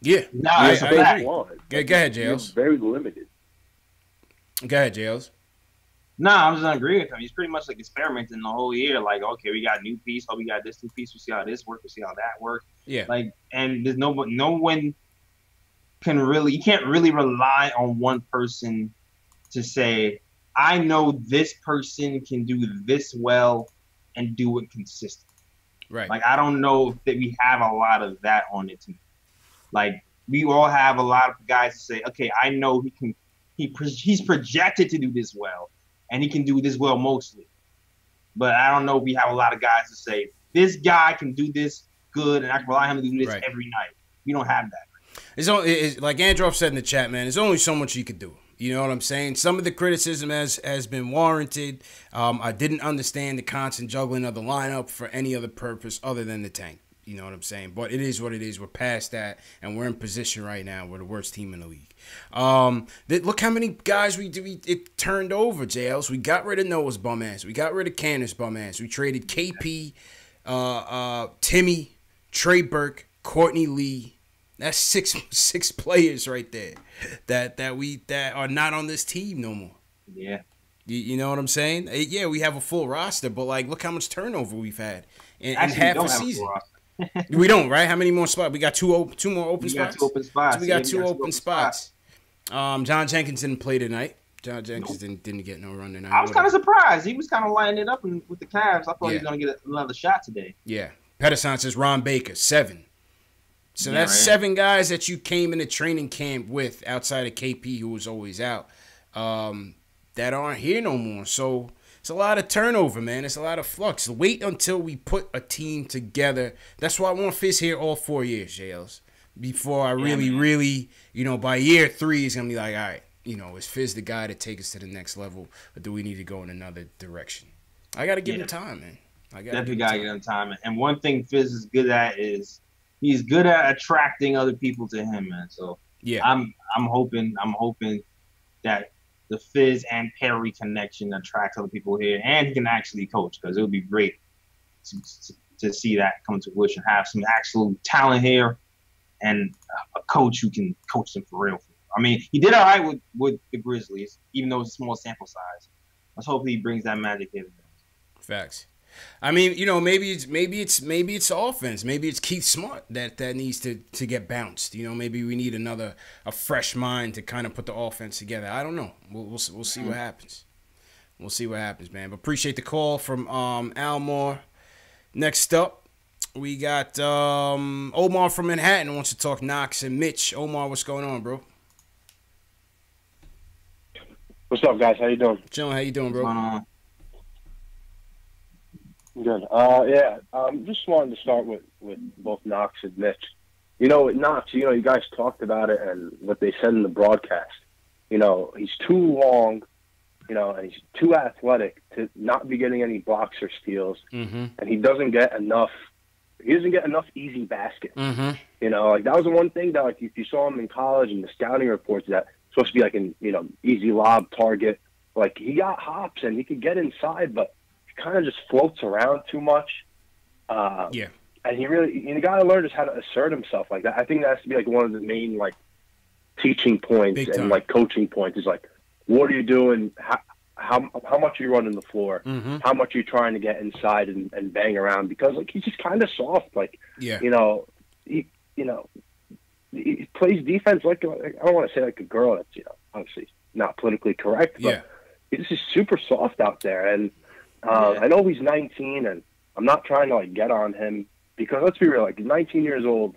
No, I agree. Go ahead, JLs. Very limited. Go ahead, JLs. No, I was gonna agree with him. He's pretty much experimenting the whole year. Okay, we got a new piece. Oh, we got this new piece. We'll see how this works. We'll see how that works. Yeah. And there's no one can really. You can't really rely on one person to say, I know this person can do this well and do it consistently. Right. I don't know that we have a lot of that on the team. We all have a lot of guys to say, okay, I know he can. He's projected to do this well. And he can do this well mostly. But I don't know if we have a lot of guys to say, this guy can do this good, and I can rely on him to do this every night. We don't have that. It's like Androff said in the chat, man, there's only so much you could do. You know what I'm saying? Some of the criticism has been warranted. I didn't understand the constant juggling of the lineup for any other purpose other than the tank. You know what I'm saying? But it is what it is. We're past that, and we're in position right now. We're the worst team in the league. Look how many guys it turned over, JLs. We got rid of Noah's bum ass. We got rid of Candace's bum ass. We traded KP, Timmy, Trey Burke, Courtney Lee. That's six players right there that are not on this team no more. Yeah. You know what I'm saying? Yeah, we have a full roster, but look how much turnover we've had in half a season. We don't, right? How many more spots? We got two more open spots. Two open spots. So we got two open spots. John Jenkins didn't play tonight. John Jenkins didn't get no run tonight. I was kind of surprised. He was kind of lining it up with the Cavs. I thought he was going to get another shot today. Yeah. Pedersen says Ron Baker, 7. So that's 7 guys that you came into training camp with outside of KP, who was always out, that aren't here no more. So it's a lot of turnover, man. It's a lot of flux. Wait until we put a team together. That's why I want Fizz here all 4 years, JLs. Before I really, by year 3, it's going to be like, all right, is Fizz the guy to take us to the next level, or do we need to go in another direction? I got to give him time, man. Definitely got to give him time. And one thing Fizz is good at is, he's good at attracting other people to him, man. So yeah, I'm hoping that the Fizz and Perry connection attracts other people here, and he can actually coach, because it would be great to see that come to fruition. Have some actual talent here, and a coach who can coach them for real. I mean, he did all right with the Grizzlies, even though it's a small sample size. Let's hope he brings that magic here. Facts. I mean, you know, maybe it's offense. Maybe it's Keith Smart that needs to get bounced. You know, maybe we need a fresh mind to kind of put the offense together. I don't know. We'll see what happens. We'll see what happens, man. But appreciate the call from Almore. Next up, we got Omar from Manhattan wants to talk Knox and Mitch. Omar, what's going on, bro? What's up, guys? How you doing? Chilling. How you doing, bro? What's going on? Good. Just wanted to start with both Knox and Mitch. You know, with Knox, you know, you guys talked about it and what they said in the broadcast. You know, he's too long, you know, and he's too athletic to not be getting any blocks or steals, and he doesn't get enough. He doesn't get enough easy baskets. You know, like that was the one thing that, like, if you saw him in college and the scouting reports, that supposed to be like an, you know, easy lob target. Like, he got hops and he could get inside, but kind of just floats around too much. Yeah. And you got to learn just how to assert himself like that. I think that has to be like one of the main like teaching points and like coaching points is like, what are you doing? How much are you running the floor? How much are you trying to get inside and bang around? Because like he's just kind of soft. Like, you know, he plays defense like I don't want to say like a girl. That's, you know, obviously not politically correct, but he's just super soft out there. And I know he's 19, and I'm not trying to like get on him because let's be real, like 19 years old,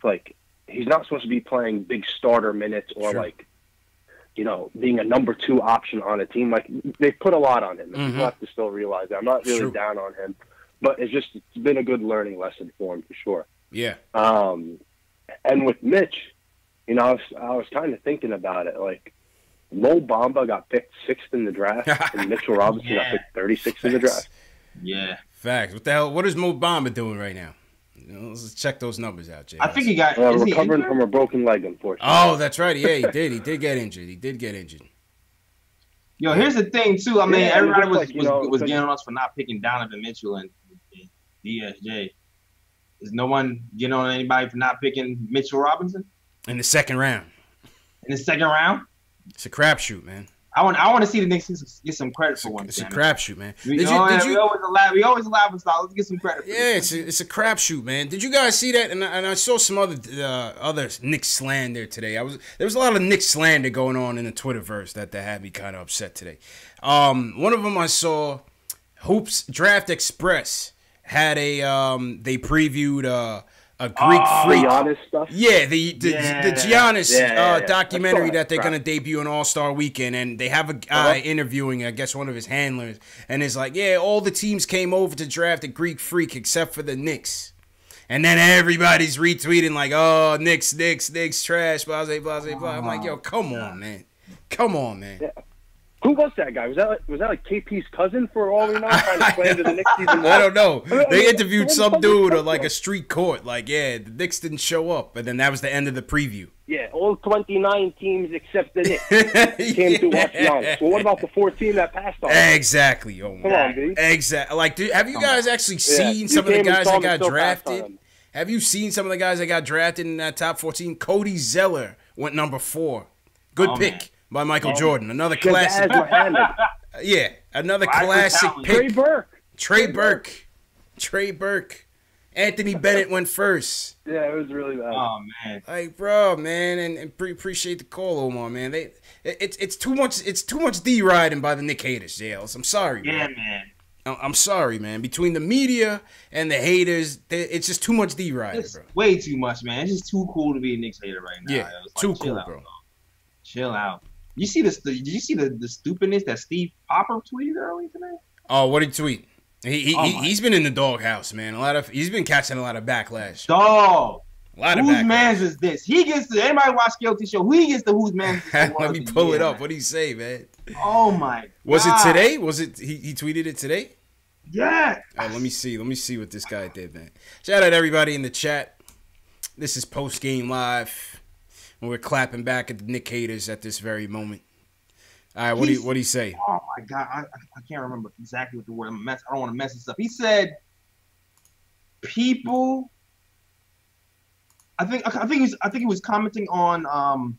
like he's not supposed to be playing big starter minutes or like, you know, being a number 2 option on a team. Like they put a lot on him, and people have to still realize that. I'm not really down on him, but it's been a good learning lesson for him for sure. Yeah. And with Mitch, you know, I was kind of thinking about it, like. Mo Bamba got picked 6th in the draft, and Mitchell Robinson got picked 36th in the draft. Yeah. Facts. What the hell? What is Mo Bamba doing right now? You know, let's check those numbers out, Jay. I think he got recovering from a broken leg, unfortunately. Oh, that's right. Yeah, he did. He did get injured. Yo, here's the thing too. I mean, everybody was getting on us for not picking Donovan Mitchell and DSJ. Is no one getting on anybody for not picking Mitchell Robinson in the second round? In the second round. It's a crapshoot, man. I want to see the Knicks get some credit for one. It's a crapshoot, man. We always allow us. Let's get some credit. Yeah, it's a crapshoot, man. Did you guys see that? And I saw some other Knicks slander today. There was a lot of Knicks slander going on in the Twitterverse that had me kind of upset today. One of them I saw, Hoops Draft Express had they previewed a Greek freak. Giannis stuff? Yeah, the Giannis documentary that they're going to debut on All-Star Weekend, and they have a guy interviewing, I guess, one of his handlers, and it's like, yeah, all the teams came over to draft a Greek freak except for the Knicks. And then everybody's retweeting like, oh, Knicks, trash, blah, blah, blah, blah. I'm like, yo, come on, man. Yeah. Who was that guy? Was that like KP's cousin for all we know? Trying to slander the Knicks season? I don't know. They interviewed some dude at like a street court. Like, yeah, the Knicks didn't show up, but then that was the end of the preview. Yeah, all 29 teams except the Knicks came to watch Giannis. Well, what about the 14 that passed on? Exactly. Oh, come on, B. Exactly. Like, have you guys actually seen some of the guys that got drafted? Have you seen some of the guys that got drafted in that top 14? Cody Zeller went number 4. Good pick. Man. By Michael Jordan. Another classic. Another classic pick. Trey Burke. Anthony Bennett went first. Yeah, it was really bad. Oh, man. Like, bro, man, and appreciate the call, Omar, man. It's too much D-riding by the Knick haters, Jails. I'm sorry, man. Yeah, man. I'm sorry, man. Between the media and the haters, it's just too much D-riding, bro. Way too much, man. It's just too cool to be a Knicks hater right now. Yeah, too cool, bro. Chill out. You see this? Did you see the stupidness that Steve Popper tweeted earlier today? Oh, what did he tweet? He's been in the doghouse, man. He's been catching a lot of backlash. Dog. Whose man's is this? He gets to anybody watch Guilty Show? Who he gets to whose man's is this? Let me pull it up. What did he say, man? Oh my God. Was it today? Was it he tweeted it today? Yeah. Oh, let me see. Let me see what this guy did, man. Shout out to everybody in the chat. This is post game live, and we're clapping back at the Knicks haters at this very moment. All right, what do you say? Oh my God, I can't remember exactly what the word. I don't want to mess this up. He said, "People." I think he was commenting on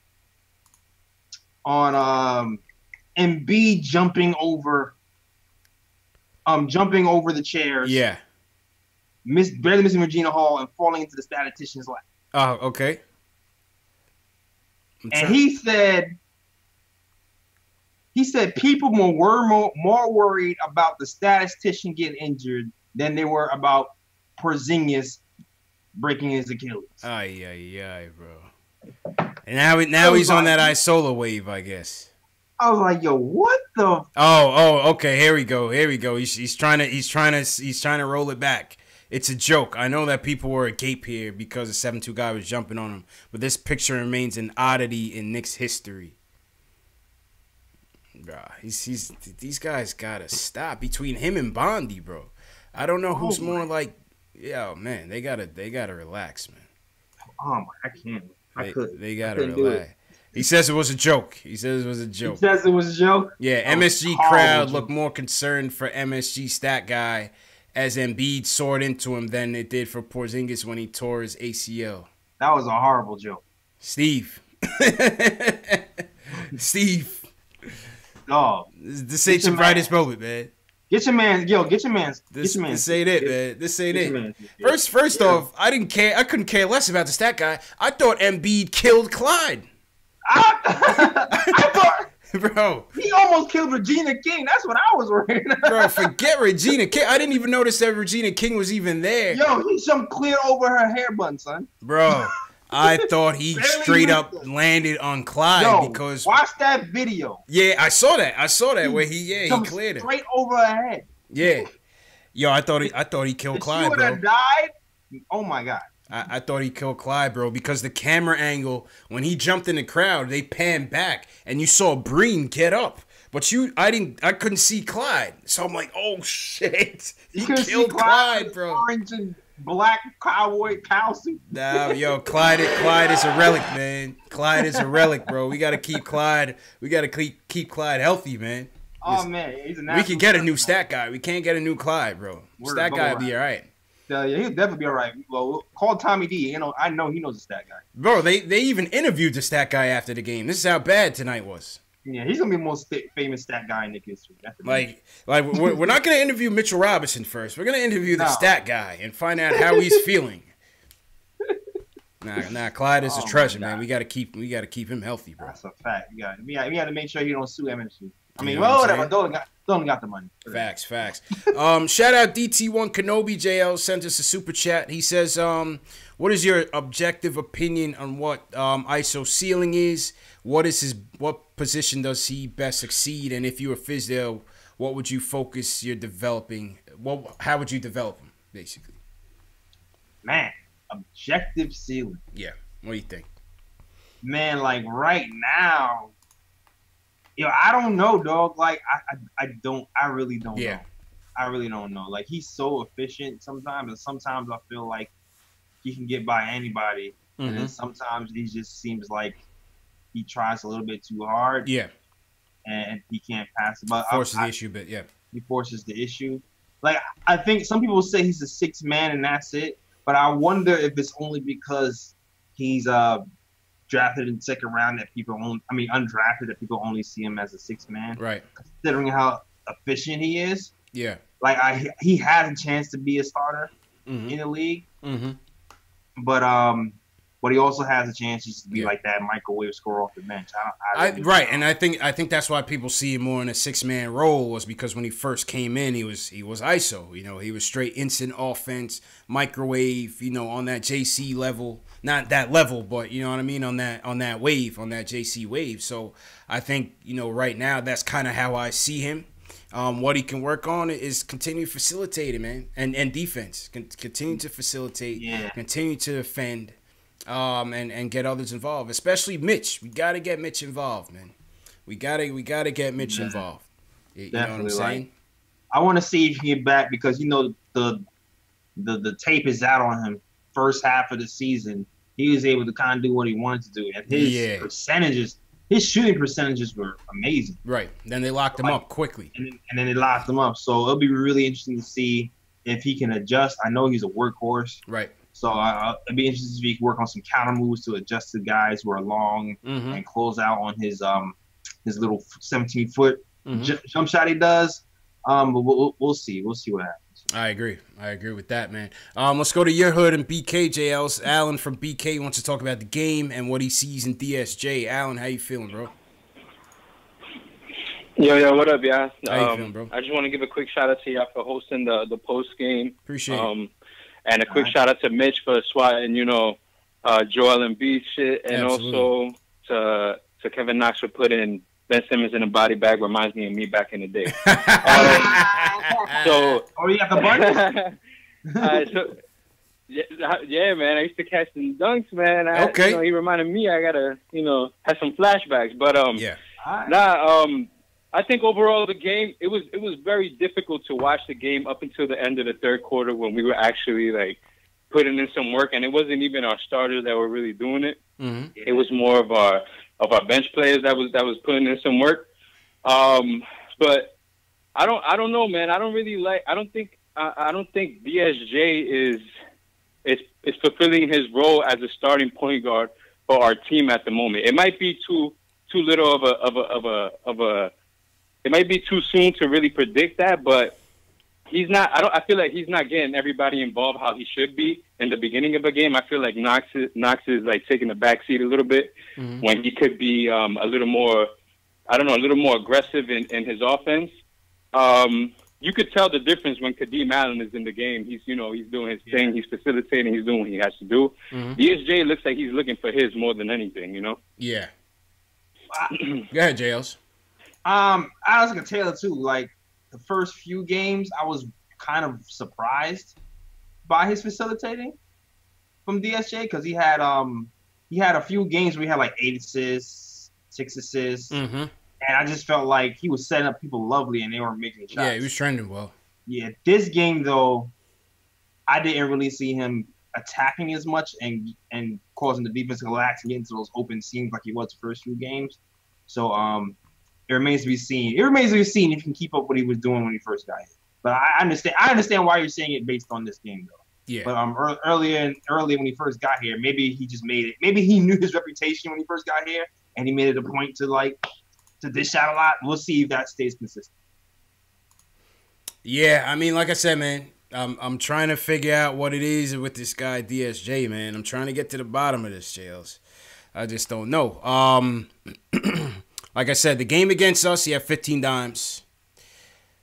Embiid jumping over the chairs. Yeah. Barely missing Regina Hall and falling into the statistician's lap. Oh, okay. And he said people were more worried about the statistician getting injured than they were about Porzingis breaking his Achilles. Ay, bro. And now he's on that Isola wave, I guess. I was like, yo, what the? Oh, okay. Here we go. He's trying to roll it back. It's a joke. I know that people were agape here because the 7'2" guy was jumping on him, but this picture remains an oddity in Knicks history. Bro, these guys gotta stop. Between him and Bondi, bro, I don't know who's more like. Yo, man, they gotta relax, man. Oh my, I can't. They gotta relax. He says it was a joke. He says it was a joke? Yeah, MSG crowd looked more concerned for MSG stat guy as Embiid soared into him than it did for Porzingis when he tore his ACL. That was a horrible joke. Steve. Oh. This ain't your brightest moment, man. Get your man. This ain't it, man. This ain't it. First off, I didn't care. I couldn't care less about the stat guy. I thought Embiid killed Clyde. I thought, bro, he almost killed Regina King. That's what I was worried about. Bro, forget Regina King. I didn't even notice that Regina King was even there. Yo, he jumped clear over her hair bun, son. Bro, I thought he straight up landed on Clyde because watch that video. Yeah, I saw that where he cleared it straight over her head. Yeah, yo, I thought he killed Clyde, bro. If she would have died, oh my God. I thought he killed Clyde, bro, because the camera angle, when he jumped in the crowd, they panned back, and you saw Breen get up. But I couldn't see Clyde. So I'm like, oh, shit. He killed Clyde, bro. Orange and black cowboy cow suit. Nah, yo, Clyde is a relic, man. Clyde is a relic, bro. We got to keep Clyde. We got to keep Clyde healthy, man. Oh, man. He's a we can get a new stat guy. We can't get a new Clyde, bro. Stat guy will be all right. Yeah, he'll definitely be all right. Well, call Tommy D. I know he knows the stat guy. Bro, they even interviewed the stat guy after the game. This is how bad tonight was. Yeah, he's gonna be the most famous stat guy in Knicks history. Like we're not gonna interview Mitchell Robinson first. We're gonna interview the stat guy and find out how he's feeling. Nah, Clyde is a treasure, man. We gotta keep him healthy, bro. That's a fact. We got to make sure he don't sue MSG. I mean, well, whatever. Don't got the money. Facts. Shout out DT1 Kenobi JL sent us a super chat. He says, what is your objective opinion on what ISO ceiling is? What position does he best succeed? And if you were Fizdale, what would you focus your developing? How would you develop him, basically? Man, objective ceiling. Yeah. What do you think? Man, like right now, I don't know, dog. Like I really don't know. I really don't know. Like he's so efficient sometimes, and sometimes I feel like he can get by anybody, and then sometimes he just seems like he tries a little bit too hard. Yeah, and he can't pass it. But forces the issue, but he forces the issue. Like I think some people say he's a 6 man and that's it, but I wonder if it's only because he's drafted in the second round that undrafted that people only see him as a 6 man. Right. Considering how efficient he is. Yeah. Like he has a chance to be a starter in the league. Mm-hmm. But he also has a chance just to be like that microwave scorer off the bench. And I think that's why people see him more in a 6-man role was because when he first came in, he was ISO. He was straight instant offense, microwave. On that JC level, not that level, but you know what I mean on that wave, on that JC wave. So I think right now that's kind of how I see him. What he can work on is continue facilitating, man, and defense. Continue to facilitate, continue to defend. And get others involved, especially Mitch. We gotta get Mitch involved, man. We gotta get Mitch involved. You know what I'm saying? I want to see if he can get back because the tape is out on him. First half of the season, he was able to kind of do what he wanted to do. And his percentages, his shooting percentages were amazing. Right. Then they locked him up quickly. And then they locked him up. So it'll be really interesting to see if he can adjust. I know he's a workhorse. Right. So it'd be interesting to see if he can work on some counter moves to adjust to guys who are long and close out on his little 17-foot jump shot he does. But we'll see. We'll see what happens. I agree with that, man. Let's go to your hood and BK JLs. Alan from BK wants to talk about the game and what he sees in DSJ. Alan, how you feeling, bro? Yo, what up, y'all? How you feeling, bro? I just want to give a quick shout out to y'all for hosting the post game. Appreciate it. And a quick shout out to Mitch for swatting, Joel Embiid shit, and also to Kevin Knox for putting Ben Simmons in a body bag. Reminds me of me back in the day. You got the bunny? Yeah, man. I used to catch some dunks, man. He reminded me. I gotta, have some flashbacks. But I think overall the game, it was very difficult to watch the game up until the end of the third quarter when we were actually putting in some work, and it wasn't even our starters that were really doing it. It was more of our bench players that was putting in some work. But I don't know, man. I don't think DSJ is fulfilling his role as a starting point guard for our team at the moment. It might be too little of a it might be too soon to really predict that, but he's not. I feel like he's not getting everybody involved how he should be in the beginning of a game. I feel like Knox is taking the back seat a little bit when he could be a little more, a little more aggressive in his offense. You could tell the difference when Kadeem Allen is in the game. He's doing his thing. He's facilitating. He's doing what he has to do. DSJ looks like he's looking for his more than anything. Yeah. Go ahead, JLs. I was like a Taylor too. The first few games, I was kind of surprised by his facilitating from DSJ because he had a few games where he had 8 assists, 6 assists, and I just felt like he was setting up people lovely and they weren't making shots. Yeah, he was trending well. Yeah, this game though, I didn't really see him attacking as much and causing the defense to relax and get into those open seams like he was the first few games. So it remains to be seen. It remains to be seen if he can keep up what he was doing when he first got here. But I understand why you're saying it based on this game, though. Yeah. But early when he first got here, maybe he just made it. Maybe he knew his reputation when he first got here, and he made it a point to dish out a lot. We'll see if that stays consistent. Yeah, I mean, like I said, man, I'm trying to figure out what it is with this guy DSJ, man. I'm trying to get to the bottom of this, Jails. I just don't know. Like I said, the game against us, he had 15 dimes.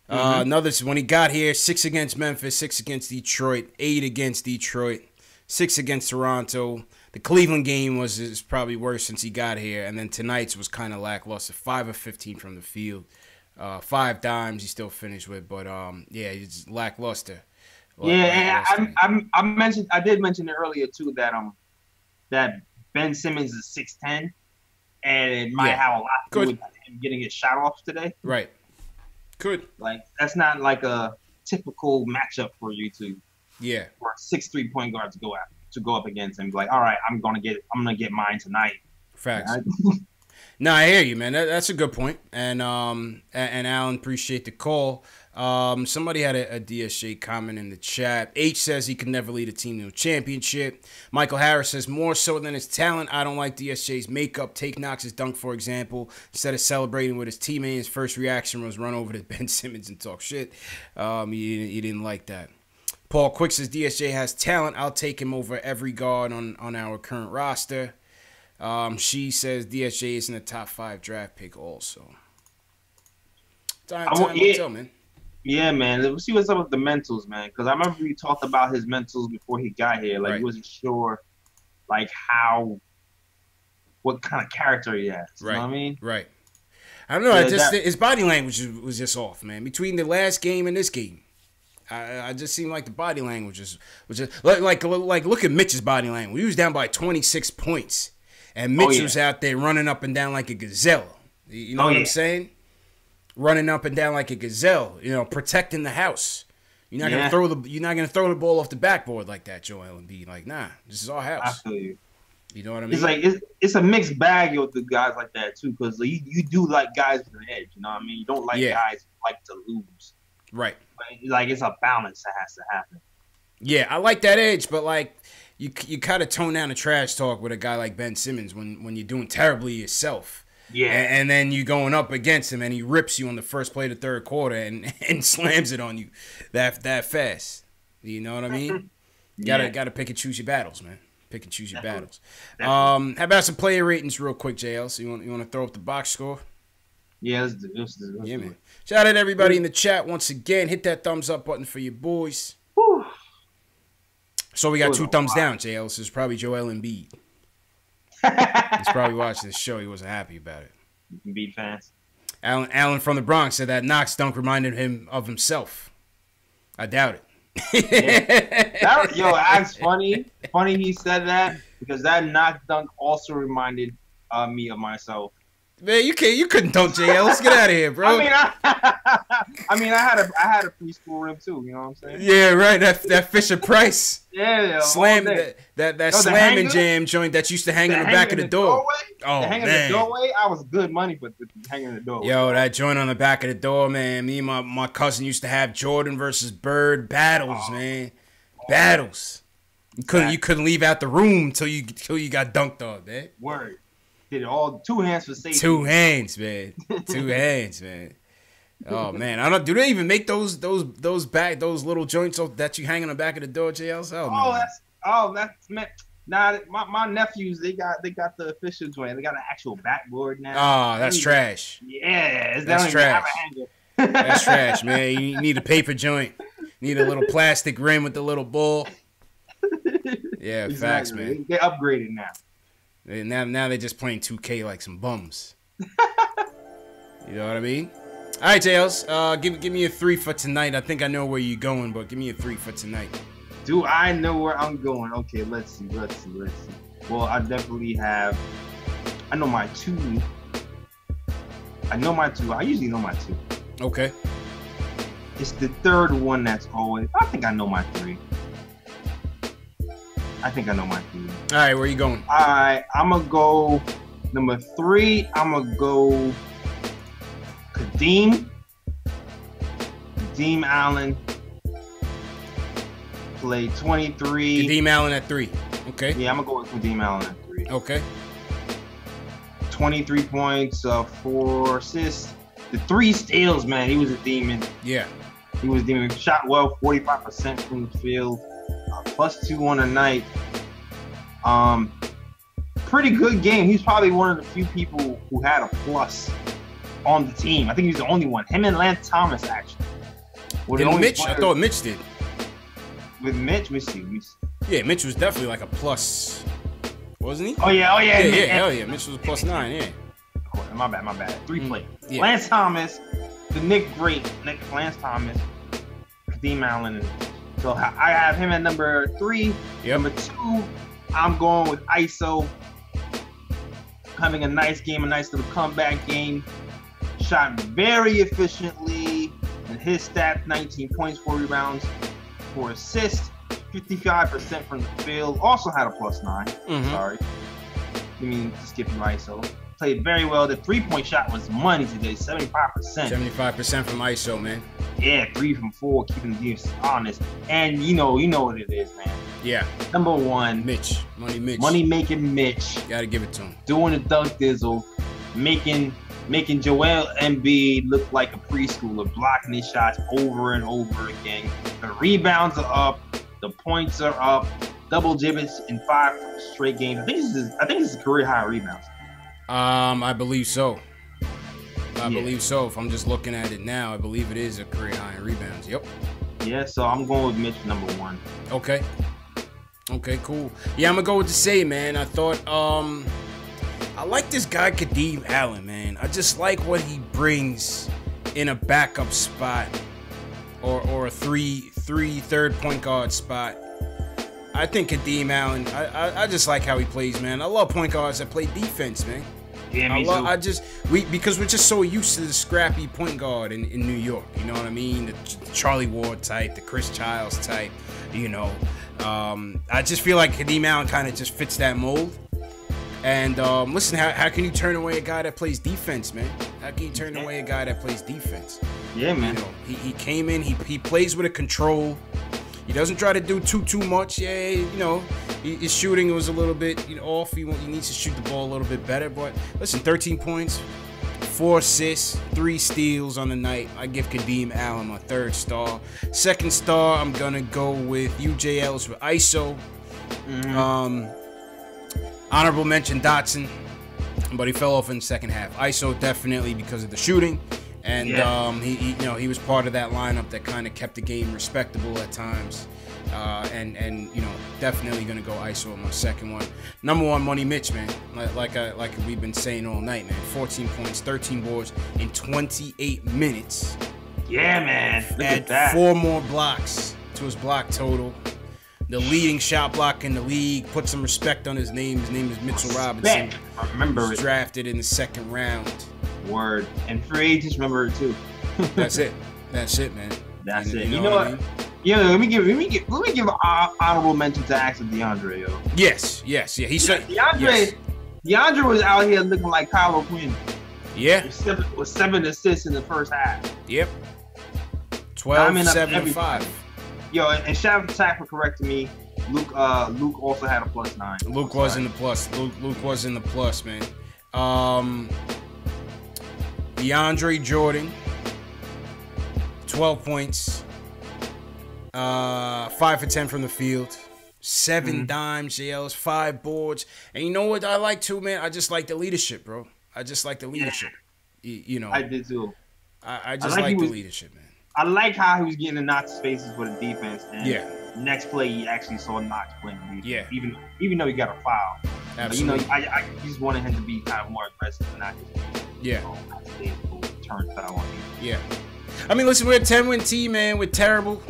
Another when he got here, 6 against Memphis, 6 against Detroit, 8 against Detroit, 6 against Toronto. The Cleveland game is probably worse since he got here, and then tonight's was kind of lackluster. 5 of 15 from the field, 5 dimes he still finished with, but it's lackluster. I did mention it earlier too that Ben Simmons is 6'10", and it might have a lot to do with him getting his shot off today. Right. Could. That's not a typical matchup for you for a 6'3" point guard to go up against him. All right, I'm gonna get mine tonight. Facts. No, I hear you, man. That's a good point. And Alan, appreciate the call. Somebody had a DSJ comment in the chat. H says he could never lead a team to a championship. Michael Harris says more so than his talent. I don't like DSJ's makeup. Take Knox's dunk, for example. Instead of celebrating with his teammate, his first reaction was run over to Ben Simmons and talk shit. He didn't like that. Paul Quick says DSJ has talent. I'll take him over every guard on our current roster. She says DSJ isn't a top 5 draft pick also. Time will tell, man. Yeah, man. Let's see what's up with the mentals, man. Because I remember we talked about his mentals before he got here. He wasn't sure, what kind of character he has. You know what I mean? Right. I don't know. His body language was just off, man. Between the last game and this game, I just seemed like the body language was just like look at Mitch's body language. He was down by 26 points, and Mitch was out there running up and down like a gazelle. You know what I'm saying? Running up and down like a gazelle, protecting the house. You're not gonna throw the ball off the backboard like that, Joel Embiid. Nah, this is our house. I feel you. You know what I mean? It's like it's a mixed bag with the guys like that too, because you do like guys with an edge. You know what I mean? You don't like guys who like to lose. Right. But like it's a balance that has to happen. Yeah, I like that edge, but like you kind of tone down the trash talk with a guy like Ben Simmons when you're doing terribly yourself. Yeah. And then you going up against him and he rips you on the first play of the third quarter and slams it on you that fast. You know what I mean? Gotta pick and choose your battles, man. Pick and choose your battles. How about some player ratings real quick, JL? So you want to throw up the box score? Yeah, let's do Yeah, man. Shout out to everybody in the chat once again. Hit that thumbs up button for your boys. Whew. So we got 2 thumbs down, JL. This is probably Joel Embiid. He's probably watching this show. He wasn't happy about it. Embiid fans. Alan from the Bronx said that Knox dunk reminded him of himself. I doubt it. That's funny. Funny he said that because that Knox dunk also reminded me of myself. Man, you couldn't dunk JL. Let's get out of here, bro. I had a preschool rim too. You know what I'm saying? Yeah, right. That Fisher Price. Yeah. Slam that slam and jam joint that used to hang in the back of the door. Oh man. The doorway. I was good money for hanging in the doorway. Yo, that joint on the back of the door, man. Me and my cousin used to have Jordan versus Bird battles, man. Battles. You couldn't leave out the room till you got dunked on, man. Word. Did it all 2 hands for safety. 2 hands, man. 2 hands, man. Oh man, I don't. Do they even make those little joints that you hang on the back of the door, JL? That's meant. Nah, my nephews they got the official joint. They got an actual backboard now. Oh, that's trash. Yeah, that's trash. That's trash, man. You need a paper joint. You need a little plastic rim with the little ball. Yeah, exactly. Facts, man. They upgraded now. Now they're just playing 2K like some bums. You know what I mean? All right, JLs, give me a 3 for tonight. I think I know where you're going, but give me a 3 for tonight. Do I know where I'm going? Okay, let's see. Well, I definitely have. I know my 2. I usually know my 2. Okay. It's the third one that's always. I think I know my 3. All right, where are you going? All right, I'm going to go number 3. I'm going to go Kadeem Allen. Played 23. Kadeem Allen at 3. Okay. Yeah, I'm going to go with Kadeem Allen at 3. Okay. 23 points, 4 assists. The 3 steals, man. He was a demon. Yeah. He was a demon. Shot well, 45% from the field. +2 on the night. Pretty good game. He's probably one of the few people who had a plus on the team. I think he's the only one. Him and Lance Thomas, actually. Didn't Mitch? I thought Mitch did. With Mitch, we see. Yeah, Mitch was definitely like a plus, wasn't he? Oh yeah. Hell yeah. Mitch was a +9, yeah. My bad. 3 play. Yeah. Lance Thomas, the Knicks great. Lance Thomas, Kadeem Allen. So I have him at number 3. Yep. Number 2, I'm going with ISO. Having a nice game, a nice little comeback game. Shot very efficiently. And his stats, 19 points, 4 rebounds, 4 assists, 55% from the field. Also had a +9. Mm-hmm. Sorry. I mean, to skip you ISO. Played very well. The 3-point shot was money today, 75%. 75% from ISO, man. Yeah, 3 from 4, keeping the defense honest. And you know what it is, man. Yeah. Number 1, Mitch. Mitch. Money making Mitch. Gotta give it to him. Doing the dunk dizzle, making Joel Embiid look like a preschooler, blocking his shots over and over again. The rebounds are up, the points are up, double digits in 5 straight games. I think this is career high rebounds. I believe so. I believe so. If I'm just looking at it now, I believe it is a career high in rebounds. Yep. Yeah, so I'm going with Mitch number 1. Okay. Okay, cool. Yeah, I'm gonna go with the same, man. I thought I like this guy Kadeem Allen, man. I just like what he brings in a backup spot or a third point guard spot. I think Kadeem Allen, I just like how he plays, man. I love point guards that play defense, man. Yeah, me too. Because we're just so used to the scrappy point guard in New York. You know what I mean? The Charlie Ward type, the Chris Childs type. You know, I just feel like Kadeem Allen kind of just fits that mold. And listen, how can you turn away a guy that plays defense, man? How can you turn away a guy that plays defense? Yeah, man. You know, he came in, he plays with a control. He doesn't try to do too much. Yeah, you know, his shooting was a little bit off. He needs to shoot the ball a little bit better. But listen, 13 points, 4 assists, 3 steals on the night. I give Kadeem Allen my 3rd star. 2nd star, I'm gonna go with UJ Ellis with ISO. Honorable mention Dotson, but he fell off in the second half. ISO definitely because of the shooting. And he was part of that lineup that kind of kept the game respectable at times, and definitely gonna go ISO on my 2nd one. Number 1, Money Mitch, man. Like we've been saying all night, man. 14 points, 13 boards in 28 minutes. Yeah, man. Look at that. 4 more blocks to his block total. The leading shot block in the league. Put some respect on his name. His name is Mitchell Robinson. I remember he was drafted in the 2nd round. Word. And free agents remember it too. That's it, man. That's it. You know what? I mean? Yeah, let me give honorable mention to Axel DeAndre, yo. Yes. Yeah. He said DeAndre was out here looking like Kyle O'Quinn. Yeah. With 7 assists in the first half. Yep. 12, 7, and 5. Yo, and shout out to Zach for correcting me. Luke also had a +9. Luke was in the plus. Luke was in the plus, man. DeAndre Jordan, 12 points, 5 for 10 from the field, 7 dimes, JLs, 5 boards. And you know what I like too, man? I just like the leadership, bro. I just like the leadership. You know, I did too. I just like the leadership, man. I like how he was getting in Knox spaces for the defense. And next play, he actually saw Knox playing defense. Yeah. Even though he got a foul. Absolutely. But, I just wanted him to be kind of more aggressive and not just turn foul on me. Yeah. I mean, listen, we're a 10-win team, man. We're terrible.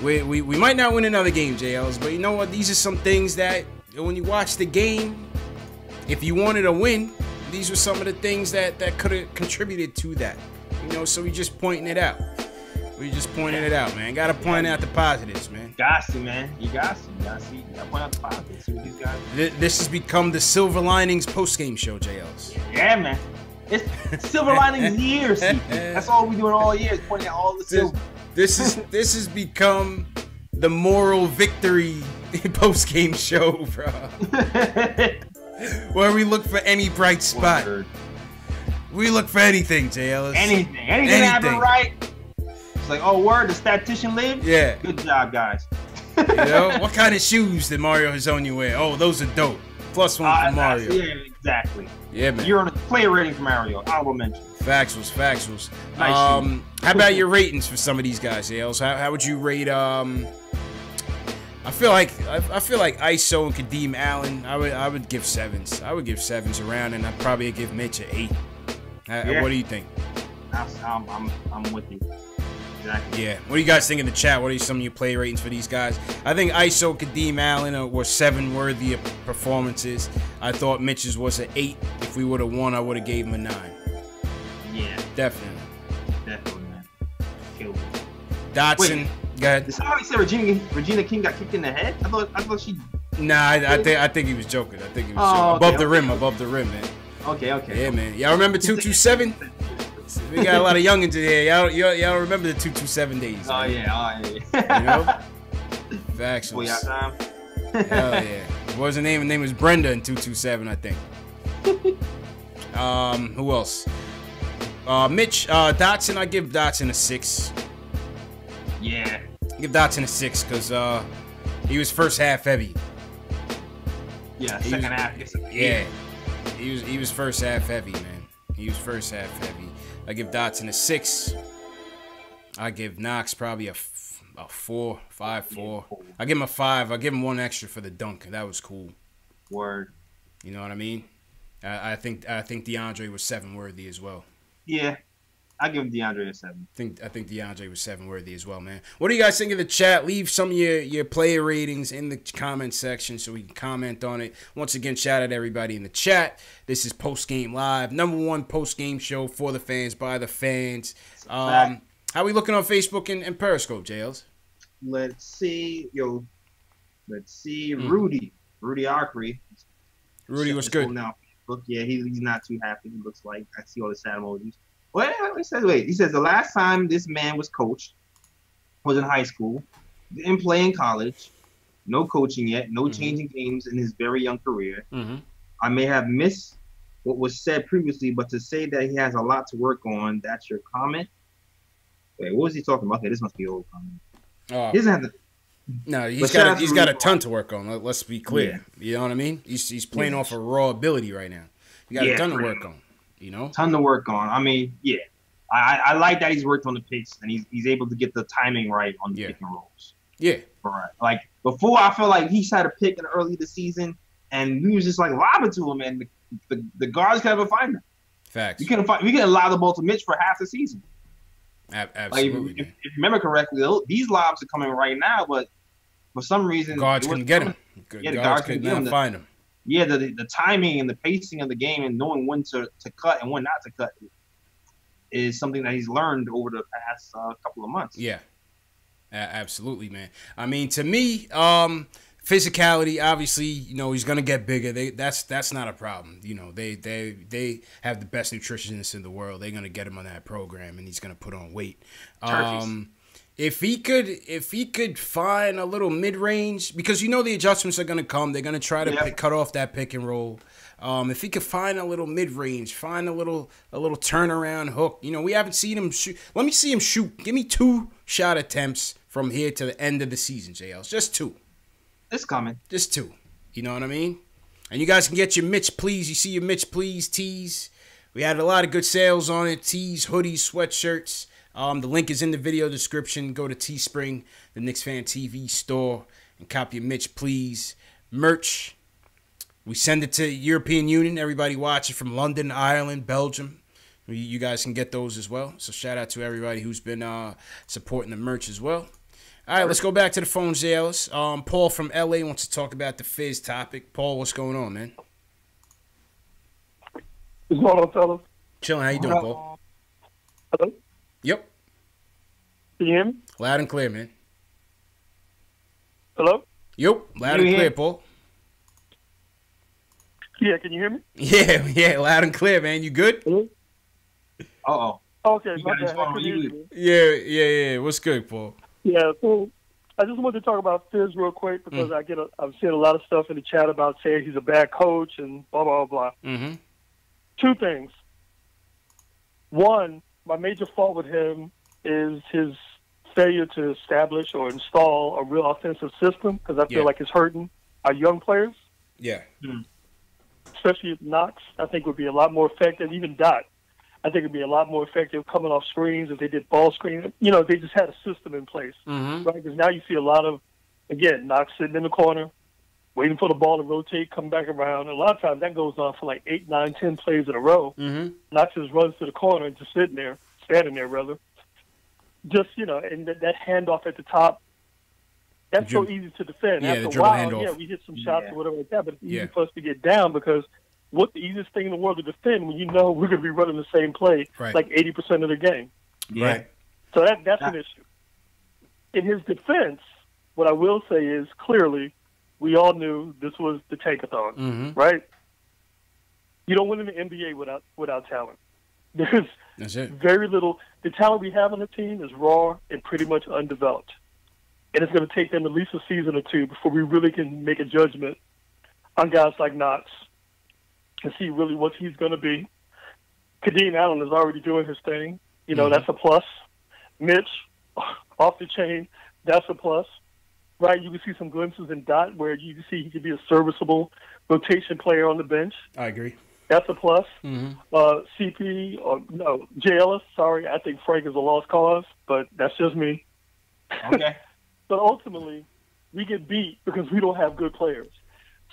We might not win another game, JLs, but you know what? These are some things that when you watch the game, if you wanted a win, these were some of the things that could have contributed to that. You know, so we're just pointing it out. We're just pointing it out, man. Got to point out the positives, man. Got to, man. You got to. You got to point out the positives. See what these guys do. This has become the Silver Linings post-game show, JLs. Yeah, man. It's Silver Linings year, see. That's all we doing all year is pointing out all the silver. This has become the moral victory post-game show, bro. Where we look for any bright spot. Word. We look for anything, JLs. Anything happen right. It's like, oh, word, the statistician lived? Yeah. Good job, guys. You know, what kind of shoes did Mario Hezonja wear? Oh, those are dope. +1 for Mario. Yeah, exactly. Yeah, man. You're on a player rating for Mario. Honorable mention. Factuals. Nice. How about your ratings for some of these guys, JLs? How would you rate? I feel like ISO and Kadeem Allen. I would give 7s. I would give 7s around, and I'd probably give Mitch an 8. What do you think? I'm with you. Exactly. Yeah. What do you guys think in the chat? What are some of your play ratings for these guys? I think ISO, Kadeem Allen were 7 worthy of performances. I thought Mitch's was an 8. If we would have won, I would have gave him a 9. Yeah. Definitely, man. Killed me. Dotson. Wait, go ahead. Did somebody say Regina King got kicked in the head? I thought she. Nah, I think he was joking. I think he was joking. Above the rim, man. Okay. Yeah, man. Y'all remember 227? We got a lot of youngins in here. Y'all remember the 227 days. Oh, yeah. You know? Facts. Boy, y'all time. Hell yeah. What was her name? Her name was Brenda in 227, I think. Who else? Mitch, Dotson, I give Dotson a 6. Yeah. Give Dotson a 6 because he was first half heavy. Yeah, second half. Yeah. He was first half heavy, man. He was first half heavy. I give Dotson a 6. I give Knox probably a 4, 5, 4. I give him a 5. I give him 1 extra for the dunk. That was cool. Word. You know what I mean? I think DeAndre was 7 worthy as well. Yeah. I give DeAndre a 7. I think DeAndre was 7 worthy as well, man. What do you guys think of the chat? Leave some of your player ratings in the comment section so we can comment on it. Once again, shout out to everybody in the chat. This is Post Game Live, #1 post game show for the fans by the fans. How are we looking on Facebook and Periscope, JLs? Let's see, Rudy Arkery. Rudy, what's good? Now, look, yeah, he's not too happy. He looks like I see all the sad emojis. Well, he says the last time this man was coached was in high school, didn't play in college, no coaching yet, no changing games in his very young career. I may have missed what was said previously, but to say that he has a lot to work on, that's your comment? Wait, what was he talking about? Okay, this must be old comment. He doesn't have to. No, he's got a ton to work on. Let's be clear. Yeah. You know what I mean? He's playing off of raw ability right now. He got a ton to work on. You know, ton to work on. I mean, yeah, I like that he's worked on the picks and he's able to get the timing right on the pick and rolls. Yeah, right. Like before, I feel like he had a pick in early the season and we was just like lobbing to him, and the guards can't even find him. Facts. We can allow the ball to Mitch for half the season. Absolutely. Like, if you remember correctly, these lobs are coming right now, but for some reason, guards couldn't get him. Yeah, the guards couldn't find him. Yeah, the timing and the pacing of the game and knowing when to cut and when not to cut is something that he's learned over the past couple of months. Yeah, absolutely, man. I mean, to me, physicality, obviously, you know, he's gonna get bigger. That's not a problem. You know, they have the best nutritionists in the world. They're gonna get him on that program, and he's gonna put on weight. If he could find a little mid-range, because you know the adjustments are going to come. They're going to try to cut off that pick and roll. If he could find a little mid-range, find a little turnaround hook. You know, we haven't seen him shoot. Let me see him shoot. Give me 2 shot attempts from here to the end of the season, JL. Just 2. It's coming. Just 2. You know what I mean? And you guys can get your Mitch Please. You see your Mitch Please tees. We had a lot of good sales on it. Tees, hoodies, sweatshirts. The link is in the video description. Go to Teespring, the Knicks Fan TV store, and copy your Mitch Please merch. We send it to European Union. Everybody watch it from London, Ireland, Belgium. You guys can get those as well. So shout out to everybody who's been supporting the merch as well. All right, let's go back to the phones, Ellis. Paul from LA wants to talk about the Fizz topic. Paul, what's going on, man? What's going on, fellas? Chilling. How you doing, Paul? Hello? Yep. Can you hear me? Loud and clear, man. Hello? Yep. Loud and clear, Paul. Yeah, can you hear me? Yeah, loud and clear, man. You good? Hello? Uh-oh. Okay, my bad. Yeah. What's good, Paul? Yeah, so I just wanted to talk about Fizz real quick because I'm seeing a lot of stuff in the chat about saying he's a bad coach and blah, blah, blah. Mm-hmm. 2 things. One, my major fault with him is his failure to establish or install a real offensive system because I feel like it's hurting our young players. Yeah. Especially Knox, I think would be a lot more effective. Even Dot, I think it'd be a lot more effective coming off screens if they did ball screen. You know, they just had a system in place, right? Because now you see a lot of, again, Knox sitting in the corner, waiting for the ball to rotate, come back around. And a lot of times that goes on for like 8, 9, 10 plays in a row. Knox just runs to the corner and just standing there, rather. Just, you know, and that handoff at the top, that's so easy to defend. Yeah, After a while, we hit some shots or whatever like that, but it's easy for us to get down because what's the easiest thing in the world to defend when you know we're going to be running the same play like 80% of the game? Right. So that's an issue. In his defense, what I will say is clearly we all knew this was the tankathon, right? You don't win in the NBA without talent. There's very little. The talent we have on the team is raw and pretty much undeveloped. And it's going to take them at least a season or 2 before we really can make a judgment on guys like Knox and see really what he's going to be. Kadeem Allen is already doing his thing. You know, that's a plus. Mitch, off the chain, that's a plus. Right? You can see some glimpses in Dot where you can see he could be a serviceable rotation player on the bench. I agree. That's a plus. CP, or no, J. Ellis, sorry, I think Frank is a lost cause, but that's just me. Okay. But ultimately, we get beat because we don't have good players.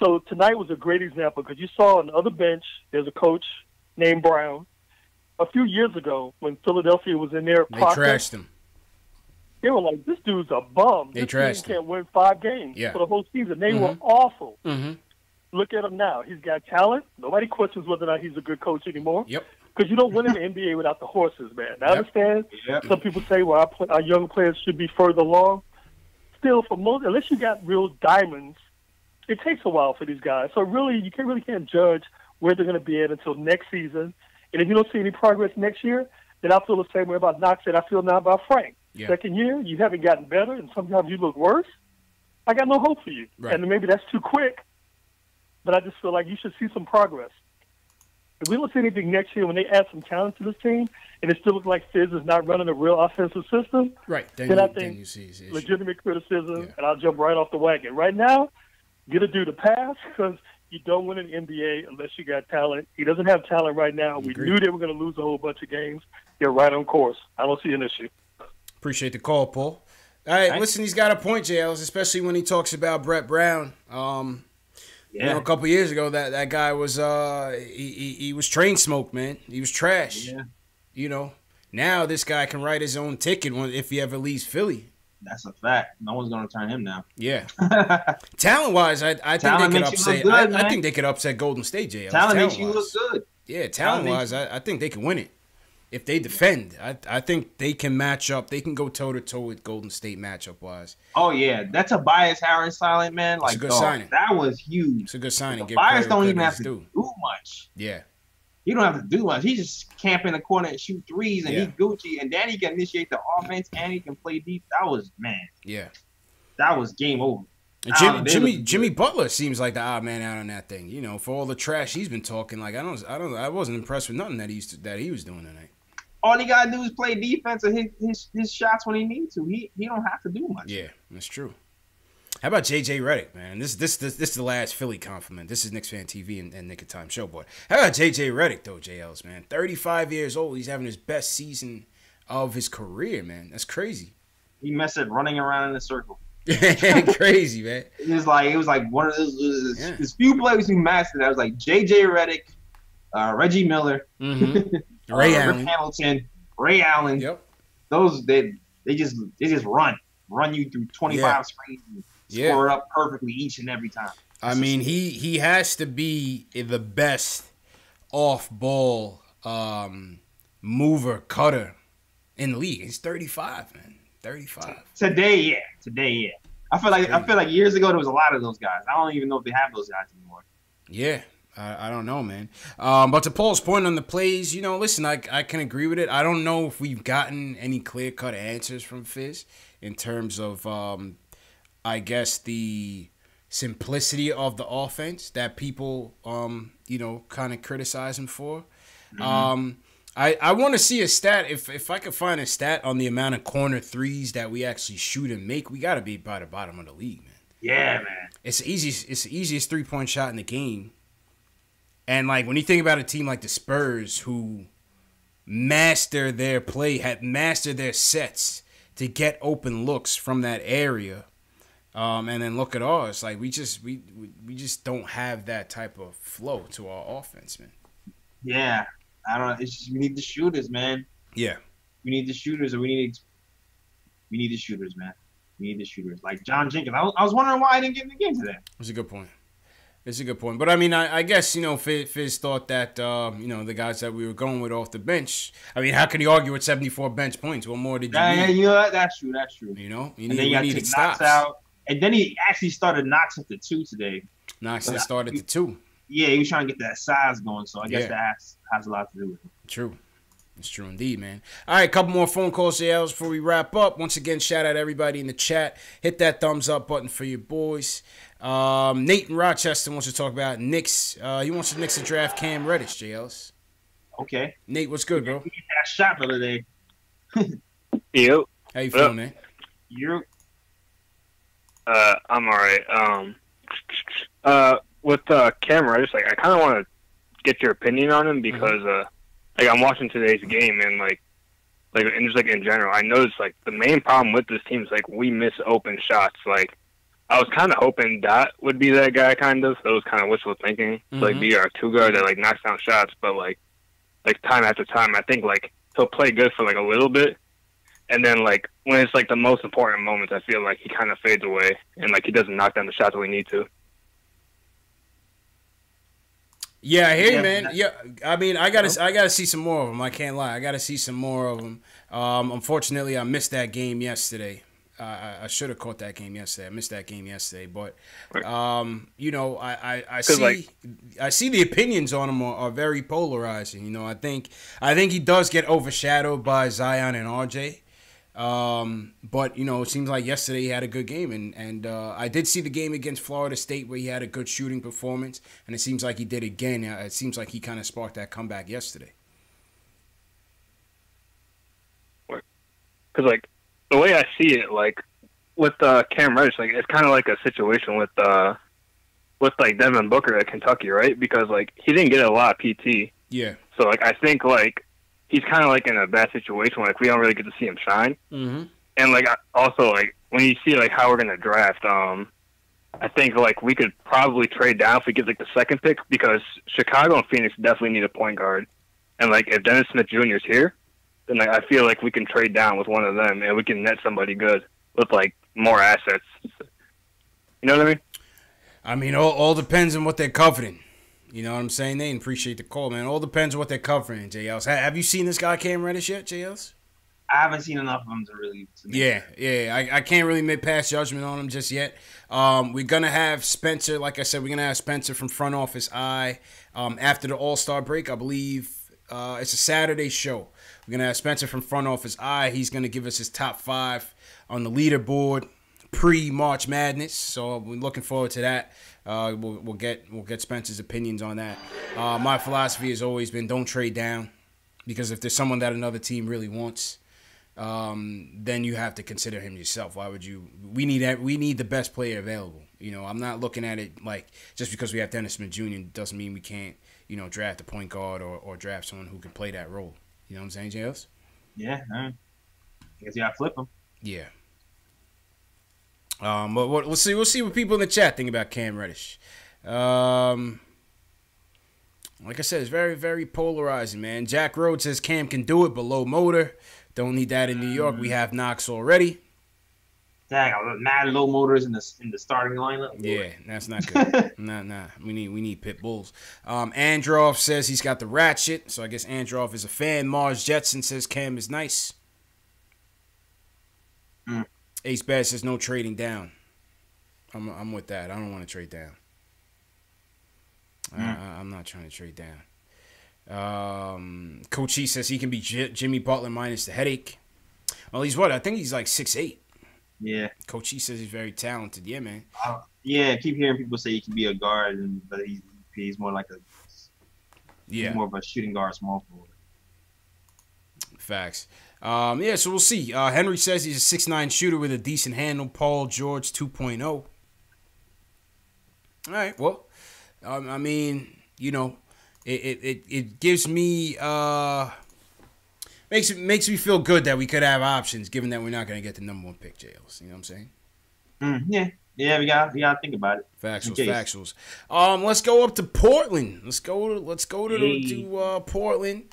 So tonight was a great example because you saw on the other bench, there's a coach named Brown. A few years ago, when Philadelphia was in there, they trashed him. They were like, this dude's a bum. They this trashed team can't win 5 games for the whole season. They were awful. Look at him now. He's got talent. Nobody questions whether or not he's a good coach anymore. Yep. Because you don't win in the NBA without the horses, man. I understand. Some people say, well, our young players should be further along. Still, for most, unless you got real diamonds it takes a while for these guys. So really, you can't judge where they're going to be at until next season. And if you don't see any progress next year, then I feel the same way about Knox that I feel now about Frank. Yeah. Second year, you haven't gotten better, and sometimes you look worse. I got no hope for you. Right. And maybe that's too quick, but I just feel like you should see some progress. If we don't see anything next year when they add some talent to this team, and it still looks like Fizz is not running a real offensive system, right? Then I think you see legitimate criticism, and I'll jump right off the wagon. Right now, get a dude a pass because you don't win an NBA unless you got talent. He doesn't have talent right now. We knew they were going to lose a whole bunch of games. They're right on course. I don't see an issue. Appreciate the call, Paul. All right, listen, he's got a point, JLs, especially when he talks about Brett Brown. You know, a couple years ago, that guy was he was train smoke, man. He was trash. Yeah. You know, now this guy can write his own ticket if he ever leaves Philly. That's a fact. No one's gonna turn him down. Yeah. Talent-wise, I think they could upset. Good, I think they could upset Golden State, JLs. Talent makes you look good. Yeah, talent-wise, I think they can win it. If they defend, I think they can match up. They can go toe-to-toe with Golden State matchup-wise. Oh, yeah. That's a Tobias Harris silent, man. Like, it's a good signing. That was huge. It's a good signing. Tobias don't even have to do much. Yeah. He don't have to do much. He just camp in the corner and shoot threes, and he Gucci. And then he can initiate the offense, and he can play deep. That was, man. Yeah. That was game over. Jimmy Butler seems like the odd man out on that thing. You know, for all the trash he's been talking, like I wasn't impressed with nothing that he was doing tonight. All he gotta do is play defense and hit his shots when he needs to. He don't have to do much. Yeah, that's true. How about JJ Redick, man? This is the last Philly compliment. This is Knicks Fan TV and Nick of Time Show, boy. How about JJ Redick though, JLs, man? 35 years old. He's having his best season of his career, man. That's crazy. He messed up running around in a circle. Crazy, man. It was like one of those there's few players who mastered that. I was like JJ Redick, Reggie Miller, Ray Allen. Rick Hamilton, Ray Allen. Yep. Those they just run you through 25 screens and score up perfectly each and every time. I mean, he has to be the best off-ball mover cutter in the league. He's 35, man. 35. Today, yeah. I feel like years ago there was a lot of those guys. I don't even know if they have those guys anymore. Yeah. I don't know, man. But to Paul's point on the plays, you know, listen, I can agree with it. I don't know if we've gotten any clear-cut answers from Fizz in terms of, I guess, the simplicity of the offense that people, you know, kind of criticize him for. Mm-hmm. I want to see a stat. If I could find a stat on the amount of corner threes that we actually shoot and make, we got to be by the bottom of the league, man. Yeah, man. It's the easiest three-point shot in the game. And, like, when you think about a team like the Spurs who master their play, have mastered their sets to get open looks from that area, and then look at ours, like, we just don't have that type of flow to our offense, man. Yeah. I don't know. It's just we need the shooters, man. Yeah. We need the shooters, and we need the shooters, man. We need the shooters. Like John Jenkins. I was wondering why I didn't get in the game today. That's a good point. But, I mean, I guess, you know, Fizz thought that, you know, the guys that we were going with off the bench, I mean, how can you argue with 74 bench points? What more did you need? Yeah, you know, that's true. You know? And then you needed stops. Out. And then he actually started Knox at the 2 today. Knox started at the 2. Yeah, he was trying to get that size going, so I guess that has a lot to do with it. True. It's true indeed, man. All right, a couple more phone calls, JLs, before we wrap up. Once again, shout out everybody in the chat. Hit that thumbs up button for your boys. Nate in Rochester wants to talk about Knicks. He wants the Knicks to draft Cam Reddish, JLs. Okay. Nate, what's good, bro? He hit that shot the other day. Yo. How you feeling, man? I'm all right. With Cam Reddish, like, I kind of want to get your opinion on him because, like, I'm watching today's game and, and just, like, in general, I noticed, like, the main problem with this team is, like, we miss open shots. Like, I was kind of hoping that would be that guy, kind of. That was kind of wishful thinking. Like, be our two guard that, like, knocks down shots. But, like, time after time, I think, like, he'll play good for, like, a little bit. And then, like, when it's, like, the most important moments, I feel like he kind of fades away. And, like, he doesn't knock down the shots that we need to. Yeah, I hear you, man. Yeah, I mean, I gotta see some more of him. I can't lie. I gotta see some more of him. Unfortunately, I missed that game yesterday. I should have caught that game yesterday. I missed that game yesterday, but you know, I see I see the opinions on him are very polarizing. You know, I think he does get overshadowed by Zion and RJ. But you know, it seems like yesterday he had a good game, and I did see the game against Florida State where he had a good shooting performance, and it seems like he did again. It seems like he kind of sparked that comeback yesterday. Because like the way I see it, like with Cam Reddish, like it's kind of like a situation with like Devin Booker at Kentucky, right? Because like he didn't get a lot of PT. Yeah. So like I think like he's kind of like in a bad situation. Like we don't really get to see him shine. Mm-hmm. And like also like when you see like how we're gonna draft, I think like we could probably trade down if we get like the second pick, because Chicago and Phoenix definitely need a point guard. And like if Dennis Smith Jr. is here, then like, I feel like we can trade down with one of them and we can net somebody good with like more assets. You know what I mean? I mean, all depends on what they're covering. You know what I'm saying? They appreciate the call, man. All depends on what they're covering, JLs. Have you seen this guy Cam Reddish yet, JLs? I haven't seen enough of him to really. I can't really make pass judgment on him just yet. We're gonna have Spencer, like I said, we're gonna have Spencer from Front Office Eye after the All-Star break. I believe it's a Saturday show. We're gonna have Spencer from Front Office Eye. He's gonna give us his top 5 on the leaderboard pre-March Madness. So we're looking forward to that. We'll get Spencer's opinions on that. My philosophy has always been don't trade down, because if there's someone that another team really wants, then you have to consider him yourself. Why would you? We need the best player available. You know, I'm not looking at it like just because we have Dennis Smith Jr. doesn't mean we can't, you know, draft a point guard or draft someone who can play that role. You know what I'm saying, JS? Yeah, I guess you gotta flip him. Yeah. But we'll see what people in the chat think about Cam Reddish. Like I said, it's very, very polarizing, man. Jack Rhodes says Cam can do it, but low motor. Don't need that in New York. We have Knox already. Dang, mad low motors in the starting lineup. Yeah, that's not good. nah. We need pit bulls. Androff says he's got the ratchet, so I guess Androff is a fan. Mars Jetson says Cam is nice. Ace Bad says no trading down. I'm with that. I don't want to trade down. I'm not trying to trade down. Coach E says he can be Jimmy Butler minus the headache. Well, he's what? I think he's like 6'8". Yeah. Coach E says he's very talented. Yeah, man. Yeah, I keep hearing people say he can be a guard, but he's more like he's more of a shooting guard, small forward. Facts. Yeah, so we'll see. Henry says he's a 6'9" shooter with a decent handle. Paul George 2.0. All right, well, I mean, you know, it gives me makes me feel good that we could have options, given that we're not going to get the number 1 pick, JLs. You know what I'm saying? Yeah, we gotta think about it. Factuals. Let's go up to Portland. Let's go to Portland.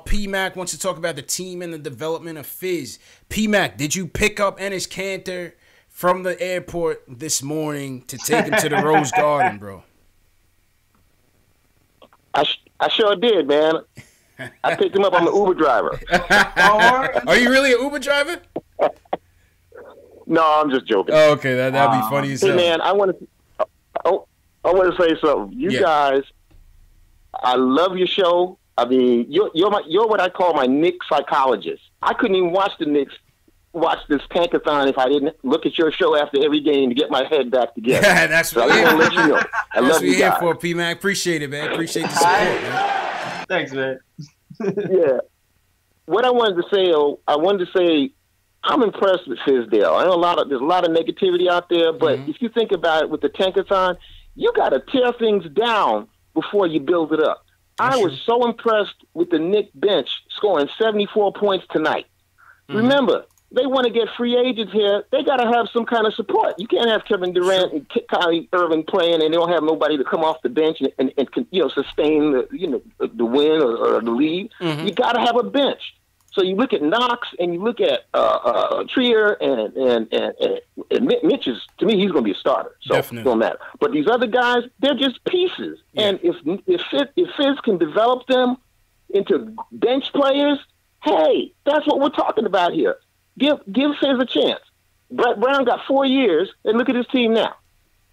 P-Mac wants to talk about the team and the development of Fizz. P-Mac, did you pick up Enes Kanter from the airport this morning to take him to the Rose Garden, bro? I sure did, man. I picked him up. I'm an Uber driver. Are you really an Uber driver? No, I'm just joking. Oh, okay, that'd be funny as hell. Hey, man, I want to say something. You guys, I love your show. I mean, you're what I call my Knicks psychologist. I couldn't even watch the Knicks, watch this tankathon if I didn't look at your show after every game to get my head back together. That's what I want to let you know. I love you here guys. for, P-Mac. Appreciate it, man. Appreciate the support, man. Thanks, man. Yeah. What I wanted to say, I'm impressed with Fizdale. I know there's a lot of negativity out there, but if you think about it with the tankathon, you got to tear things down before you build it up. I was so impressed with the Knicks bench scoring 74 points tonight. Remember, they want to get free agents here. They got to have some kind of support. You can't have Kevin Durant and Kyrie Irving playing, and they don't have nobody to come off the bench and sustain the win or the lead. You got to have a bench. So you look at Knox and you look at Trier and Mitch is, to me, he's going to be a starter. So it don't matter. But these other guys, they're just pieces. Yeah. And if Fizz can develop them into bench players, hey, that's what we're talking about here. Give Fizz a chance. Brett Brown got 4 years, and look at his team now.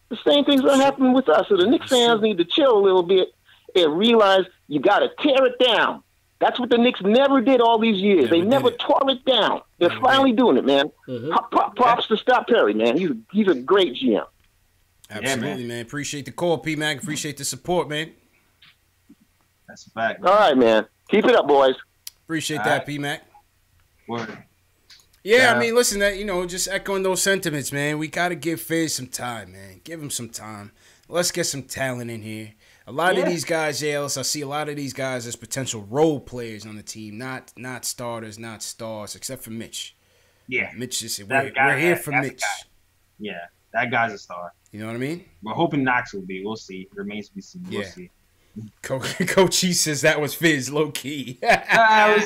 The same thing's going to happen with us. So the Knicks fans need to chill a little bit and realize you got to tear it down. That's what the Knicks never did all these years. They never tore it down. They're finally doing it, man. Props to Scott Perry, man. He's a great GM. Absolutely, man. Appreciate the call, P-Mac. Appreciate the support, man. That's a fact, man. All right, man. Keep it up, boys. Appreciate that, P-Mac. Word. Yeah, I mean, listen, just echoing those sentiments, man. We got to give Fizz some time, man. Give him some time. Let's get some talent in here. A lot of these guys, Ellis, I see a lot of these guys as potential role players on the team, not starters, not stars, except for Mitch. Yeah. Mitch is we're here for Mitch. Yeah, that guy's a star. You know what I mean? We're hoping Knox will be. We'll see. Remains to be seen. We'll see. Coach He says that was Fizz, low key.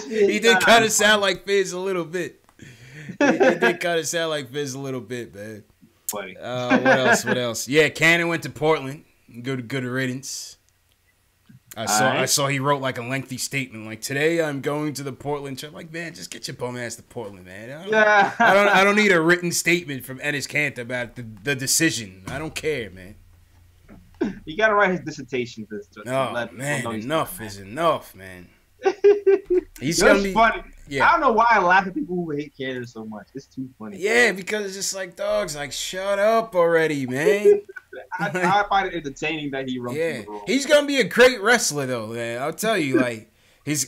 He did kind of sound like Fizz a little bit. He did kind of sound like Fizz a little bit, man. Funny. What else? Yeah, Cannon went to Portland. Good riddance. I saw he wrote like a lengthy statement like, today I'm going to the Portland trip. Like, man, just get your bum ass to Portland, man. I don't need a written statement from Enes Kanter about the decision. I don't care, man. You gotta write his dissertation. Man, enough is enough, man. He's gonna be funny. Yeah. I don't know why I laugh at people who hate Canada so much. It's too funny. Yeah, because it's just like, dogs, like, shut up already, man. I find it entertaining that he runs the role. He's gonna be a great wrestler, though, man. I'll tell you, like,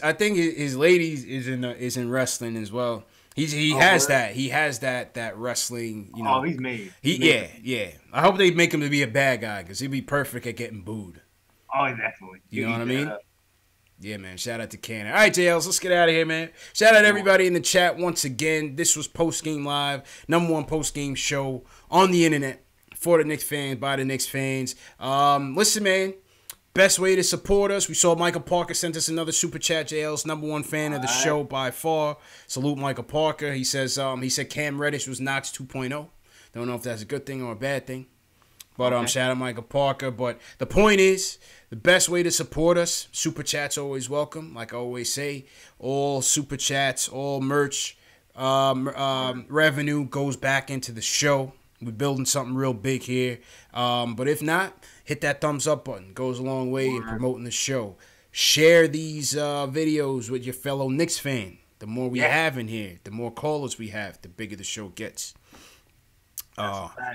I think his lady is in wrestling as well. He has that wrestling. You know. Oh, he's made. Yeah. I hope they make him to be a bad guy because he'd be perfect at getting booed. Oh, definitely. You know what I mean? Yeah, man. Shout out to Cannon. All right, JLs, let's get out of here, man. Shout out to everybody in the chat once again. This was Post Game Live, #1 post game show on the internet for the Knicks fans, by the Knicks fans. Listen, man. Best way to support us. We saw Michael Parker sent us another super chat. JL's #1 fan of the show by far. Salute Michael Parker. He says he said Cam Reddish was Knox 2.0. Don't know if that's a good thing or a bad thing. But shout out Michael Parker. But the point is, the best way to support us, super chats always welcome. Like I always say, all super chats, all merch revenue goes back into the show. We're building something real big here. But if not, hit that thumbs up button. Goes a long way in promoting the show. Share these videos with your fellow Knicks fan. The more we have in here, the more callers we have, the bigger the show gets.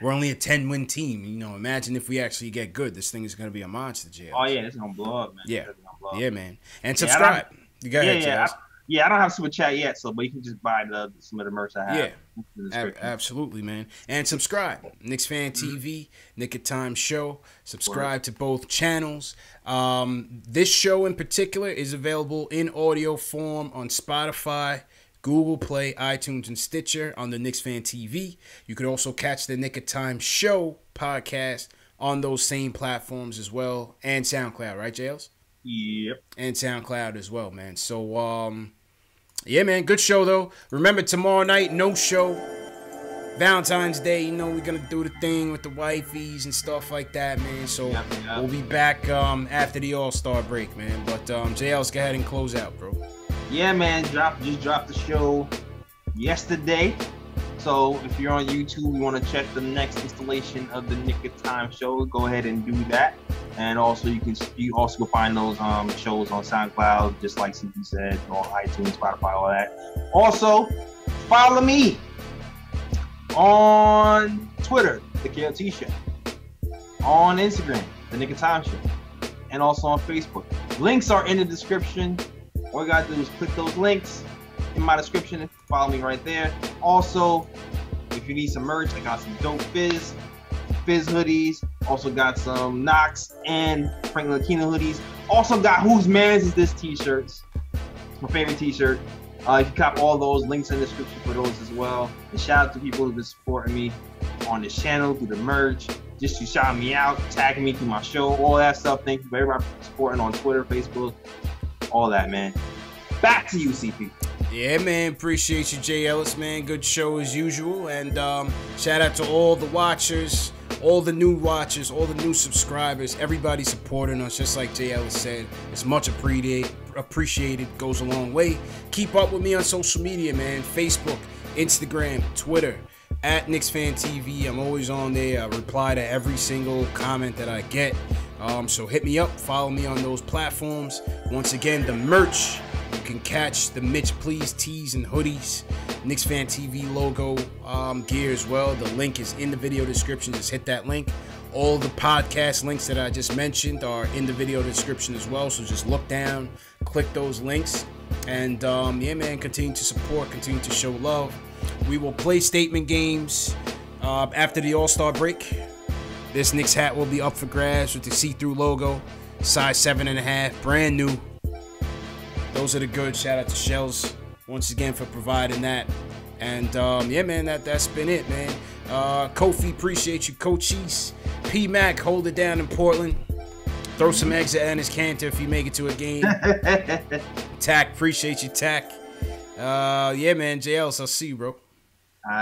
We're only a 10-win team. You know, imagine if we actually get good. This thing is going to be a monster, JL. Oh, yeah, it's going to blow up, man. Yeah, man. And subscribe. You got I don't have super chat yet, but you can just buy some of the merch I have. Yeah, absolutely, man. And subscribe. Knicks Fan TV, Nick of Time Show. Subscribe to both channels. This show in particular is available in audio form on Spotify, Google Play, iTunes, and Stitcher on the Knicks Fan TV. You could also catch the Nick of Time Show podcast on those same platforms as well, and SoundCloud, right, Jails? Yep. And SoundCloud as well, man. So, yeah, man, good show, though. Remember, tomorrow night, no show. Valentine's Day, you know, we're going to do the thing with the wifeys and stuff like that, man. So, we'll be back after the All-Star break, man. But, JL's, go ahead and close out, bro. Yeah, man, just dropped the show yesterday. So if you're on YouTube, you want to check the next installation of the Nick of Time show, go ahead and do that. And also you also go find those shows on SoundCloud, just like CP said, on iTunes, Spotify, all that. Also, follow me on Twitter, the KLT Show, on Instagram, the Nick of Time Show, and also on Facebook. Links are in the description. All you gotta do is click those links in my description and follow me right there. Also, if you need some merch, I got some dope Fizz hoodies. Also got some Knox and Franklin Aquino hoodies. Also got Whose Mans Is This t-shirts. My favorite t-shirt. If you cop all those, links in the description for those as well. And shout out to people who've been supporting me on this channel through the merch. Just to shout me out, tagging me through my show, all that stuff. Thank you for everybody supporting on Twitter, Facebook, all that, man. Back to you, CP. Yeah, man. Appreciate you, Jay Ellis, man. Good show as usual. And shout out to all the watchers, all the new watchers, all the new subscribers, everybody supporting us. Just like Jay Ellis said, it's much appreciated. Goes a long way. Keep up with me on social media, man. Facebook, Instagram, Twitter. at Knicks Fan TV. I'm always on there. I reply to every single comment that I get. So hit me up. Follow me on those platforms. Once again, the merch. You can catch the Mitch Please tees and hoodies. Knicks Fan TV logo gear as well. The link is in the video description. Just hit that link. All the podcast links that I just mentioned are in the video description as well. So just look down, click those links. And yeah, man, continue to support, continue to show love. We will play statement games after the All-Star break. This Knicks hat will be up for grabs with the see-through logo, size 7.5, brand new. Those are the goods. Shout out to Shells once again for providing that. And yeah, man, that's been it, man. Kofi, appreciate you. Coaches, P-Mac, hold it down in Portland. Throw some eggs at Ennis Cantor if you make it to a game. Tack, appreciate you, Tack. Yeah, man, JLs, I'll see you, bro.